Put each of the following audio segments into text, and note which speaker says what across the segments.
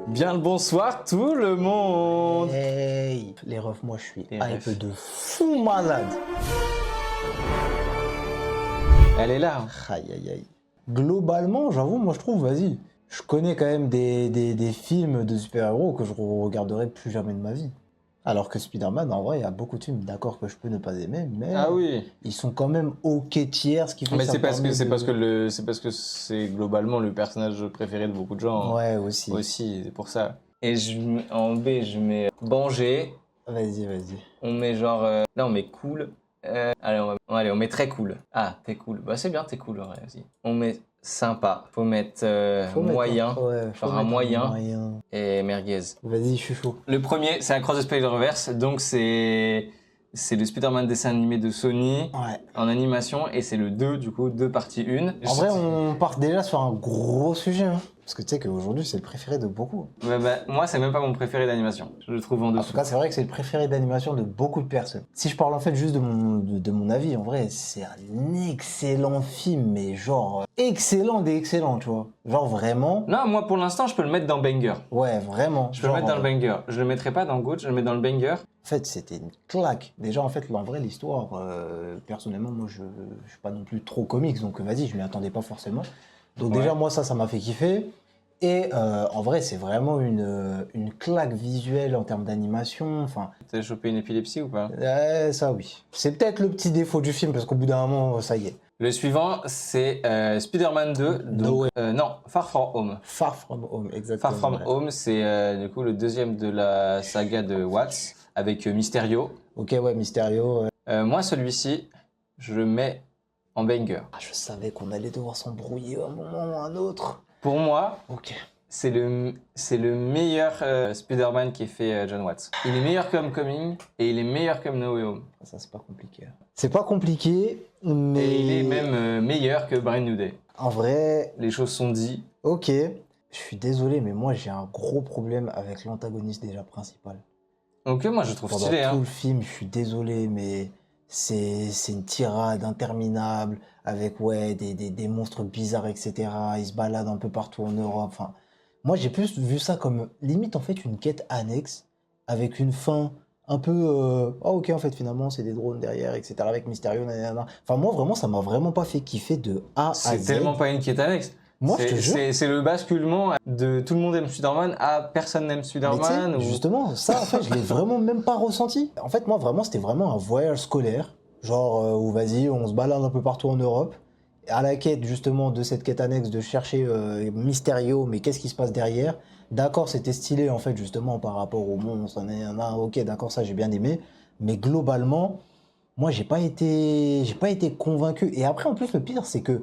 Speaker 1: Bien le bonsoir tout le monde.
Speaker 2: Hey, les refs, moi je suis
Speaker 1: Les
Speaker 2: hype
Speaker 1: refs.
Speaker 2: de fou malade.
Speaker 1: Elle est là.
Speaker 2: Aïe aïe aïe. Globalement, j'avoue, moi je trouve, vas-y, je connais quand même des films de super-héros que je regarderai plus jamais de ma vie. Alors que Spider-Man, en vrai, il y a beaucoup de films, d'accord, que je peux ne pas aimer, mais
Speaker 1: Ah oui.
Speaker 2: ils sont quand même ok tiers, ce qui fait
Speaker 1: Mais
Speaker 2: que ça
Speaker 1: c'est parce que
Speaker 2: permet
Speaker 1: c'est
Speaker 2: de-
Speaker 1: parce que c'est globalement le personnage préféré de beaucoup de gens
Speaker 2: Ouais, aussi.
Speaker 1: aussi, c'est pour ça. Et en B, je mets Banger.
Speaker 2: Vas-y, vas-y.
Speaker 1: On met genre là on met cool. Allez, on met très cool. Ah, t'es cool. Bah c'est bien, t'es cool, ouais, vas-y. On met sympa. Faut mettre
Speaker 2: Faut mettre
Speaker 1: moyen,
Speaker 2: ouais, faut
Speaker 1: genre un
Speaker 2: mettre
Speaker 1: moyen et merguez.
Speaker 2: Vas-y, je suis chaud.
Speaker 1: Le premier, c'est Across the Spider-Verse, donc c'est le Spider-Man dessin animé de Sony
Speaker 2: Ouais.
Speaker 1: en animation et c'est le 2 du coup, 2 parties 1.
Speaker 2: En vrai, on part déjà sur un gros sujet, hein. Parce que tu sais qu'aujourd'hui, c'est le préféré de beaucoup.
Speaker 1: Moi, c'est même pas mon préféré d'animation. Je le trouve en
Speaker 2: En
Speaker 1: dessous.
Speaker 2: tout cas, c'est vrai que c'est le préféré d'animation de beaucoup de personnes. Si je parle en fait juste de mon avis, en vrai, c'est un excellent film, mais genre excellent des excellents, tu vois. Genre vraiment,
Speaker 1: Non, moi pour l'instant, je peux le mettre dans Banger.
Speaker 2: ouais, vraiment.
Speaker 1: Je peux le
Speaker 2: Genre,
Speaker 1: mettre dans le banger. Je le mettrai pas dans Goat, je le mets dans le banger.
Speaker 2: En fait, c'était une claque. Déjà, en fait, en vrai, l'histoire, personnellement, moi, je suis pas non plus trop comics, donc vas-y, je m'y attendais pas forcément. Donc
Speaker 1: Ouais.
Speaker 2: déjà, moi, ça m'a fait kiffer. Et en vrai, c'est vraiment une claque visuelle en termes d'animation. Enfin,
Speaker 1: T'as chopé une épilepsie ou pas?
Speaker 2: ça oui. C'est peut-être le petit défaut du film, parce qu'au bout d'un moment, ça y est.
Speaker 1: Le suivant, c'est Spider-Man 2.
Speaker 2: No Way.
Speaker 1: Non, Far From Home.
Speaker 2: Far From Home, exactement.
Speaker 1: Far From
Speaker 2: ouais.
Speaker 1: Home, c'est du coup le deuxième de la saga de Watts avec Mysterio.
Speaker 2: Ok, ouais, Mysterio.
Speaker 1: Moi, celui-ci, je le mets en banger.
Speaker 2: Ah, je savais qu'on allait devoir s'embrouiller à un moment ou à un autre.
Speaker 1: Pour moi,
Speaker 2: Ok.
Speaker 1: c'est le meilleur Spider-Man qui est fait John Watts. Il est meilleur comme Coming et il est meilleur comme No Way Home.
Speaker 2: Ça, c'est pas compliqué. C'est pas compliqué, mais...
Speaker 1: Et il est même meilleur que Brand New Day.
Speaker 2: En vrai,
Speaker 1: Les choses sont dites.
Speaker 2: ok. Je suis désolé, mais moi, j'ai un gros problème avec l'antagoniste déjà principal.
Speaker 1: Donc moi, je trouve
Speaker 2: Pendant
Speaker 1: stylé.
Speaker 2: tout
Speaker 1: Hein.
Speaker 2: le film, je suis désolé, mais c'est une tirade interminable avec ouais, des monstres bizarres, etc. Ils se baladent un peu partout en Europe. Enfin, moi, j'ai plus vu ça comme limite en fait une quête annexe avec une fin un peu ah ok en fait finalement c'est des drones derrière, etc. avec Mysterio, nanana. Enfin moi vraiment ça m'a vraiment pas fait kiffer de A à
Speaker 1: C'est
Speaker 2: Z.
Speaker 1: tellement pas une quête annexe.
Speaker 2: Moi, je te jure.
Speaker 1: C'est le basculement de tout le monde aime Spider-Man à personne n'aime
Speaker 2: Mais tu sais,
Speaker 1: Spider-Man. Ou...
Speaker 2: justement, ça, en fait, je l'ai vraiment même pas ressenti. En fait, moi, vraiment, c'était vraiment un voyage scolaire. Genre, où vas-y, on se balade un peu partout en Europe. À la quête, justement, de cette quête annexe de chercher Mysterio, mais qu'est-ce qui se passe derrière? D'accord, c'était stylé, en fait, justement, par rapport au monstre. Ok, d'accord, ça, j'ai bien aimé. Mais globalement, moi, j'ai pas été convaincu. Et après, en plus, le pire, c'est que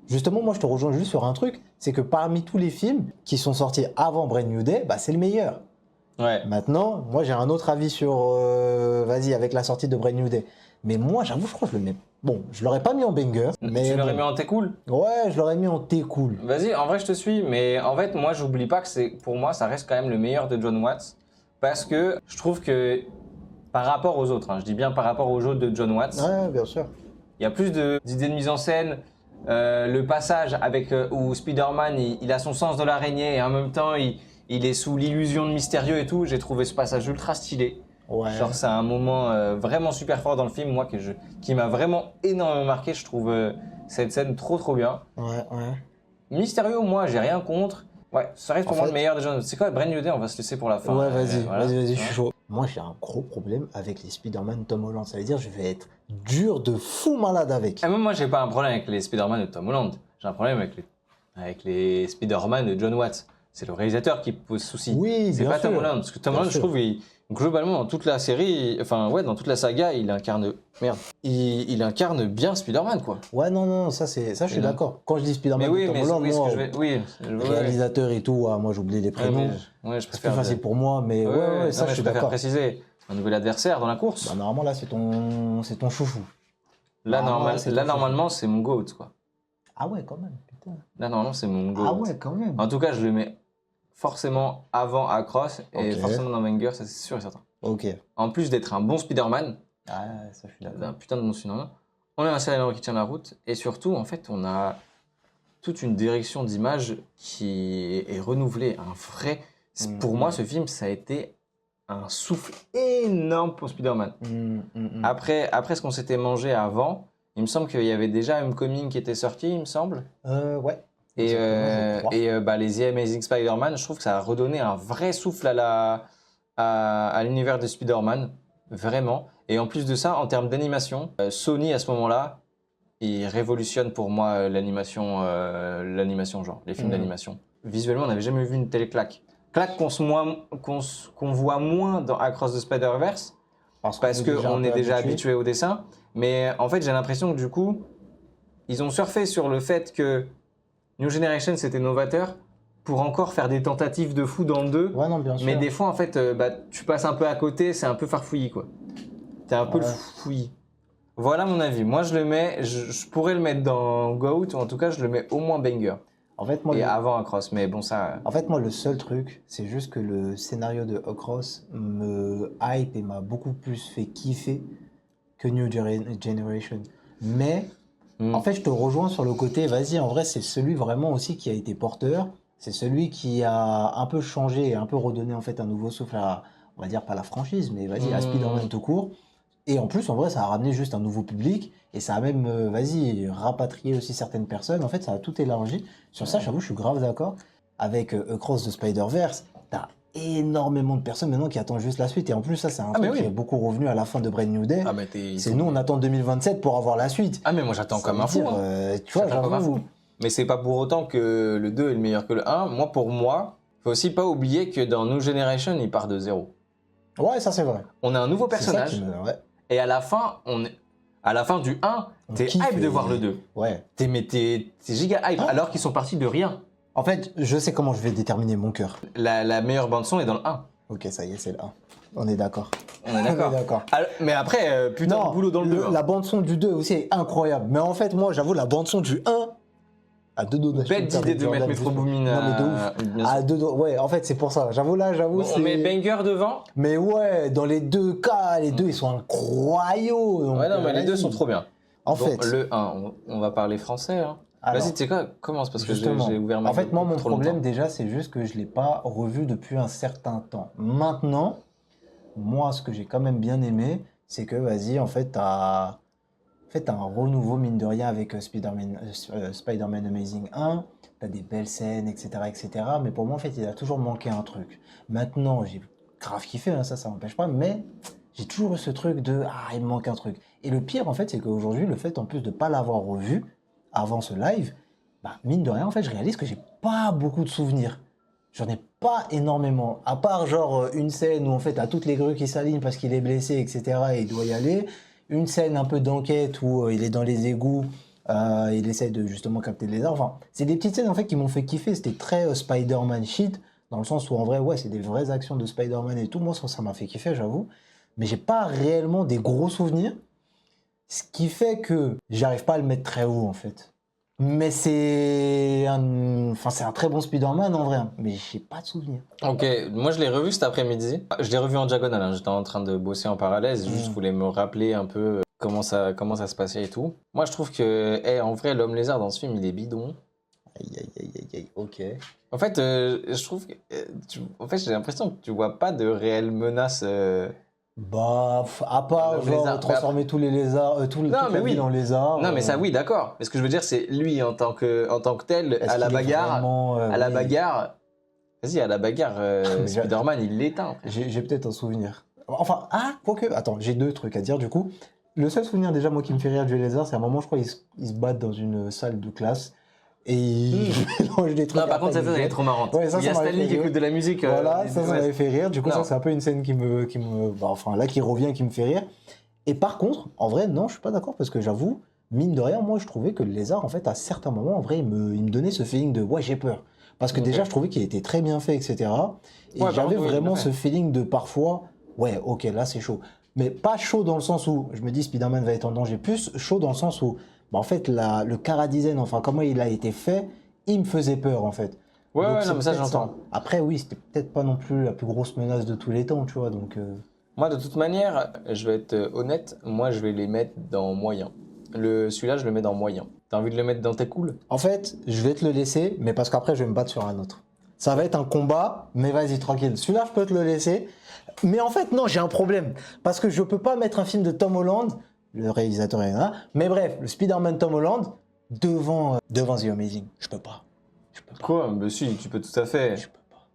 Speaker 2: justement, moi, je te rejoins juste sur un truc, c'est que parmi tous les films qui sont sortis avant Brand New Day, bah, c'est le meilleur.
Speaker 1: Ouais.
Speaker 2: Maintenant, moi, j'ai un autre avis sur, vas-y, avec la sortie de Brand New Day. Mais moi, j'avoue, je crois que je le mets. Bon, je l'aurais pas mis en banger, mais
Speaker 1: Tu l'aurais
Speaker 2: bon.
Speaker 1: mis en t'es cool.
Speaker 2: Ouais, je l'aurais mis en T cool.
Speaker 1: Vas-y, en vrai, je te suis. Mais en fait, moi, j'oublie pas que pour moi, ça reste quand même le meilleur de John Watts. Parce que je trouve que par rapport aux autres, hein, je dis bien par rapport aux autres de John Watts,
Speaker 2: Ouais, bien sûr.
Speaker 1: il y a plus d'idées de mise en scène. Le passage avec où Spider-Man il a son sens de l'araignée et en même temps il est sous l'illusion de Mysterio et tout. J'ai trouvé ce passage ultra stylé.
Speaker 2: Ouais.
Speaker 1: Genre c'est un moment vraiment super fort dans le film, moi qui m'a vraiment énormément marqué. Je trouve cette scène trop bien.
Speaker 2: Ouais, ouais.
Speaker 1: Mysterio, moi j'ai rien contre. Ouais, ça reste pour
Speaker 2: En
Speaker 1: moi
Speaker 2: fait-
Speaker 1: le meilleur des gens. C'est quoi, Brand New Day, on va se laisser pour la fin.
Speaker 2: Ouais, vas-y,
Speaker 1: voilà.
Speaker 2: vas-y, je
Speaker 1: Ouais.
Speaker 2: suis chaud. Moi, j'ai un gros problème avec les Spider-Man Tom Holland. Ça veut dire, je vais être dur de fou malade avec.
Speaker 1: Ah, même moi j'ai pas un problème avec les Spider-Man de Tom Holland. J'ai un problème avec les Spider-Man de John Watts. C'est le réalisateur qui pose souci.
Speaker 2: Oui,
Speaker 1: C'est
Speaker 2: bien
Speaker 1: pas Tom
Speaker 2: sûr.
Speaker 1: Holland. Parce que Tom
Speaker 2: Bien
Speaker 1: Holland, je
Speaker 2: sûr.
Speaker 1: trouve, globalement, dans toute la série, enfin, ouais, dans toute la saga, il incarne. Merde. Il incarne bien Spider-Man, quoi.
Speaker 2: Ouais, non, ça, je suis
Speaker 1: Et là-
Speaker 2: d'accord. Quand je dis
Speaker 1: Mais
Speaker 2: Spider-Man
Speaker 1: oui,
Speaker 2: de Tom
Speaker 1: mais
Speaker 2: Holland,
Speaker 1: oui, ce
Speaker 2: moi,
Speaker 1: que je vais. Oui, ouais.
Speaker 2: réalisateur et tout, moi, j'oublie les
Speaker 1: Ouais,
Speaker 2: prénoms.
Speaker 1: mais je
Speaker 2: C'est plus
Speaker 1: préfère.
Speaker 2: facile pour moi, mais
Speaker 1: Ouais,
Speaker 2: ouais,
Speaker 1: non,
Speaker 2: ça,
Speaker 1: mais
Speaker 2: je suis
Speaker 1: préfère
Speaker 2: d'accord.
Speaker 1: préciser. Un nouvel adversaire dans la course.
Speaker 2: Bah, normalement, là, c'est ton chouchou.
Speaker 1: Là,
Speaker 2: c'est ton
Speaker 1: normalement, c'est mon GOAT, quoi.
Speaker 2: Ah ouais, quand même, putain.
Speaker 1: Là, normalement, c'est mon GOAT.
Speaker 2: Ah ouais, quand même.
Speaker 1: En tout cas, je le mets forcément avant Across et
Speaker 2: Ok.
Speaker 1: forcément dans Banger, ça c'est sûr et certain.
Speaker 2: Ok.
Speaker 1: En plus d'être un bon Spider-Man,
Speaker 2: Ah, ça, je suis d'accord.
Speaker 1: un putain de bon Spider-Man, on a un scénario qui tient la route et surtout, en fait, on a toute une direction d'image qui est renouvelée, un vrai Pour moi, ce film, ça a été un souffle énorme pour Spider-Man. Après ce qu'on s'était mangé avant, il me semble qu'il y avait déjà Homecoming qui était sorti, il me semble.
Speaker 2: Ouais.
Speaker 1: Et,
Speaker 2: Exactement, je crois.
Speaker 1: bah, les The Amazing Spider-Man, je trouve que ça a redonné un vrai souffle à l'univers de Spider-Man, vraiment. Et en plus de ça, en termes d'animation, Sony à ce moment-là, il révolutionne pour moi l'animation genre, les films d'animation. Visuellement, on n'avait jamais vu une telle claque. Claque qu'on voit moins dans Across the Spider-Verse, parce qu'on est déjà habitué au dessin. Mais en fait, j'ai l'impression que du coup, ils ont surfé sur le fait que New Generation, c'était novateur pour encore faire des tentatives de fou dans le 2.
Speaker 2: Ouais, non, bien sûr.
Speaker 1: Mais des fois, en fait, tu passes un peu à côté, c'est un peu farfouillis, quoi. T'es un peu le fouillis. Voilà mon avis. Moi, je le mets, je pourrais le mettre dans GOAT, ou en tout cas, je le mets au moins banger.
Speaker 2: En fait, moi,
Speaker 1: avant Across, mais bon, ça.
Speaker 2: En fait, moi, le seul truc, c'est juste que le scénario de Across me hype et m'a beaucoup plus fait kiffer que New Generation. Mais, en fait, je te rejoins sur le côté, vas-y, en vrai, c'est celui vraiment aussi qui a été porteur. C'est celui qui a un peu changé et un peu redonné, en fait, un nouveau souffle à, on va dire, pas la franchise, mais vas-y, à Spider-Man tout court. Et en plus, en vrai, ça a ramené juste un nouveau public et ça a même, vas-y, rapatrié aussi certaines personnes. En fait, ça a tout élargi. Sur ça, j'avoue, je suis grave d'accord. Avec Across the Spider-Verse, t'as énormément de personnes maintenant qui attendent juste la suite. Et en plus, ça, c'est un truc qui est beaucoup revenu à la fin de Brand New Day. C'est nous, on attend 2027 pour avoir la suite.
Speaker 1: Ah, mais moi, j'attends comme un fou.
Speaker 2: Tu vois, j'avoue.
Speaker 1: Mais c'est pas pour autant que le 2 est le meilleur que le 1. Moi, pour moi, faut aussi pas oublier que dans New Generation, il part de zéro.
Speaker 2: Ouais, ça, c'est vrai.
Speaker 1: On a un nouveau personnage. Et à la fin, à la fin du 1, t'es hype de voir le 2.
Speaker 2: Ouais.
Speaker 1: T'es giga hype, alors qu'ils sont partis de rien.
Speaker 2: En fait, je sais comment je vais déterminer mon cœur.
Speaker 1: La meilleure bande-son est dans le 1.
Speaker 2: Ok, ça y est, c'est le 1. On est d'accord.
Speaker 1: On est d'accord. Mais après, putain de boulot dans le 2.
Speaker 2: La bande-son du 2 aussi est incroyable. Mais en fait, moi, j'avoue, la bande-son du 1... À deux doigts d'acheter.
Speaker 1: Bête d'idée de mettre Metro Boomin.
Speaker 2: Non, mais de ouf. À deux doigts. Ouais, en fait, c'est pour ça. J'avoue,
Speaker 1: bon, on met banger devant.
Speaker 2: Mais ouais, dans les deux cas, les deux, ils sont incroyables. Donc,
Speaker 1: ouais, non, mais les deux sont trop bien.
Speaker 2: En fait.
Speaker 1: Le 1, on va parler français. Hein. Vas-y, tu sais quoi, commence parce que j'ai ouvert ma
Speaker 2: En fait, moi, mon problème, déjà, c'est juste que je ne l'ai pas revu depuis un certain temps. Maintenant, moi, ce que j'ai quand même bien aimé, c'est que, vas-y, en fait, t'as un renouveau, mine de rien, avec Spider-Man Amazing 1. T'as des belles scènes, etc., etc. Mais pour moi, en fait, il a toujours manqué un truc. Maintenant, j'ai grave kiffé, hein, ça m'empêche pas, mais j'ai toujours eu ce truc de « Ah, il me manque un truc ». Et le pire, en fait, c'est qu'aujourd'hui, le fait, en plus de ne pas l'avoir revu avant ce live, bah, mine de rien, en fait, je réalise que j'ai pas beaucoup de souvenirs. J'en ai pas énormément. À part, genre, une scène où, en fait, t'as toutes les grues qui s'alignent parce qu'il est blessé, etc., et il doit y aller. Une scène un peu d'enquête où il est dans les égouts, il essaie de justement capter les arbres. Enfin, c'est des petites scènes en fait qui m'ont fait kiffer. C'était très Spider-Man shit, dans le sens où en vrai, ouais, c'est des vraies actions de Spider-Man et tout. Moi, ça m'a fait kiffer, j'avoue. Mais j'ai pas réellement des gros souvenirs. Ce qui fait que j'arrive pas à le mettre très haut en fait. Mais c'est un très bon Spider-Man en vrai, mais j'ai pas de souvenirs.
Speaker 1: Ok, moi je l'ai revu cet après-midi. Je l'ai revu en diagonale, hein. J'étais en train de bosser en parallèle, juste voulais me rappeler un peu comment ça se passait et tout. Moi je trouve que, en vrai, l'homme lézard dans ce film, il est bidon.
Speaker 2: Aïe, ok.
Speaker 1: En fait, je trouve que, en fait, j'ai l'impression que tu vois pas de réelle menace.
Speaker 2: Bah, à part genre transformer tous les lézards, toute la ville en lézard.
Speaker 1: Non, mais ça, oui, d'accord. Mais ce que je veux dire, c'est lui en tant que tel, à la bagarre, bagarre. Vas-y, à la bagarre, Spider-Man, il l'éteint.
Speaker 2: J'ai peut-être un souvenir. Enfin, quoique. Attends, j'ai deux trucs à dire du coup. Le seul souvenir déjà, moi, qui me fait rire du lézard, c'est à un moment, je crois, ils se battent dans une salle de classe. Et ils mélangent des trucs.
Speaker 1: Non, par contre, cette scène, elle est trop marrante.
Speaker 2: Ouais,
Speaker 1: il y a Stanley qui écoute de la musique.
Speaker 2: Voilà, ça m'avait fait rire. Du coup, ça, c'est un peu une scène qui revient, qui me fait rire. Et par contre, en vrai, non, je suis pas d'accord parce que j'avoue, mine de rien, moi, je trouvais que le lézard, en fait, à certains moments, en vrai, il me donnait ce feeling de ouais, j'ai peur. Parce que déjà, je trouvais qu'il était très bien fait, etc. Et j'avais vraiment ce feeling de parfois, ouais, ok, là, c'est chaud. Mais pas chaud dans le sens où je me dis Spider-Man va être en danger, plus chaud dans le sens où en fait, le chara-design, enfin, comment il a été fait, il me faisait peur, en fait.
Speaker 1: Ouais, non, mais ça, j'entends.
Speaker 2: Après, oui, c'était peut-être pas non plus la plus grosse menace de tous les temps, tu vois, donc...
Speaker 1: Moi, de toute manière, je vais être honnête, moi, je vais les mettre dans moyen. Celui-là, je le mets dans moyen. T'as envie de le mettre dans tes cool?
Speaker 2: En fait, je vais te le laisser, mais parce qu'après, je vais me battre sur un autre. Ça va être un combat, mais vas-y, tranquille. Celui-là, je peux te le laisser. Mais en fait, non, j'ai un problème. Parce que je peux pas mettre un film de Tom Holland, le réalisateur est là, mais bref, le Spider-Man Tom Holland, devant The Amazing. Je peux pas. Je peux pas.
Speaker 1: Quoi? Bah si, tu peux tout à fait.
Speaker 2: Je peux pas.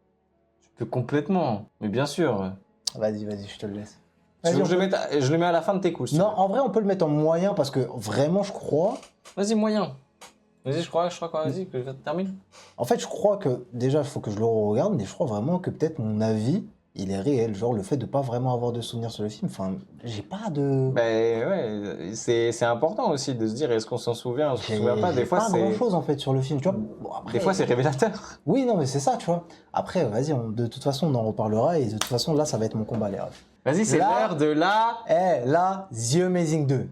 Speaker 1: Tu peux complètement. Mais bien sûr.
Speaker 2: Vas-y, je te le laisse.
Speaker 1: Tu veux
Speaker 2: Vas-y,
Speaker 1: que je le mets à la fin de tes coups. si tu
Speaker 2: Non,
Speaker 1: veux.
Speaker 2: en vrai, on peut le mettre en moyen parce que vraiment, je crois.
Speaker 1: Vas-y, moyen. Vas-y, je crois quoi. Vas-y, que je termine.
Speaker 2: En fait, je crois que déjà, il faut que je le regarde, mais je crois vraiment que peut-être mon avis, il est réel. Genre, le fait de pas vraiment avoir de souvenirs sur le film, enfin, j'ai pas de.
Speaker 1: Ben ouais, c'est important aussi de se dire est-ce qu'on s'en souvient, est-ce qu'on s'en souvient pas. Des
Speaker 2: J'ai
Speaker 1: fois,
Speaker 2: pas
Speaker 1: c'est.
Speaker 2: grand-chose en fait sur le film, tu vois. Bon, après,
Speaker 1: Des fois, c'est révélateur.
Speaker 2: Oui, non, mais c'est ça, tu vois. Après, vas-y, de toute façon, on en reparlera et de toute façon, là, ça va être mon combat, les refs.
Speaker 1: Vas-y, c'est
Speaker 2: Là-
Speaker 1: l'heure de la.
Speaker 2: Là, The Amazing 2.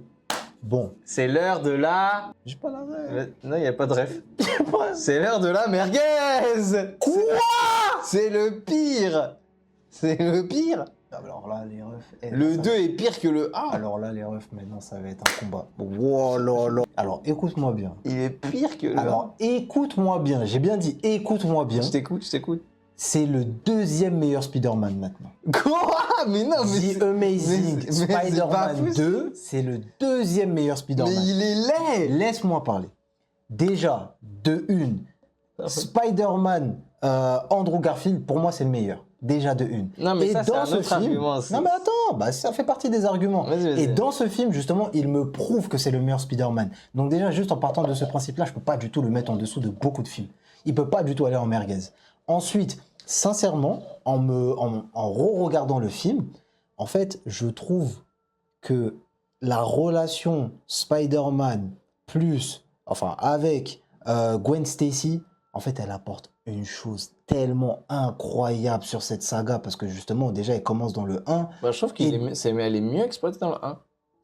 Speaker 2: Bon.
Speaker 1: C'est l'heure de la.
Speaker 2: J'ai pas la ref.
Speaker 1: Non, il n'y a pas de ref. C'est l'heure de la merguez.
Speaker 2: Quoi?
Speaker 1: C'est le pire. C'est le pire.
Speaker 2: Alors là, les refs.
Speaker 1: Le 2 est pire que le 1.
Speaker 2: Alors là, les refs, maintenant, ça va être un combat. Wow, là, là. Alors, écoute-moi bien.
Speaker 1: Il est pire que le 1.
Speaker 2: Alors, écoute-moi bien. J'ai bien dit, écoute-moi bien.
Speaker 1: Je t'écoute.
Speaker 2: C'est le deuxième meilleur Spider-Man maintenant.
Speaker 1: Quoi? Mais non, mais.
Speaker 2: The Amazing
Speaker 1: mais c'est pas
Speaker 2: Spider-Man
Speaker 1: possible.
Speaker 2: 2, c'est le deuxième meilleur Spider-Man.
Speaker 1: Mais il est laid.
Speaker 2: Laisse-moi parler. Déjà, de une, Spider-Man Andrew Garfield, pour moi, c'est le meilleur. Déjà de une.
Speaker 1: Non, mais
Speaker 2: Et
Speaker 1: ça, c'est
Speaker 2: dans
Speaker 1: un
Speaker 2: ce
Speaker 1: autre
Speaker 2: film,
Speaker 1: argument. c'est-
Speaker 2: non mais attends, bah, ça fait partie des arguments.
Speaker 1: Vas-y.
Speaker 2: Et dans ce film, justement, il me prouve que c'est le meilleur Spider-Man. Donc déjà, juste en partant de ce principe-là, je peux pas du tout le mettre en dessous de beaucoup de films. Il peut pas du tout aller en merguez. Ensuite, sincèrement, en re-regardant le film, en fait, je trouve que la relation Spider-Man avec Gwen Stacy, en fait, elle apporte une chose tellement incroyable sur cette saga parce que justement, déjà, elle commence dans le 1.
Speaker 1: Bah, je trouve elle est mieux exploitée dans le 1.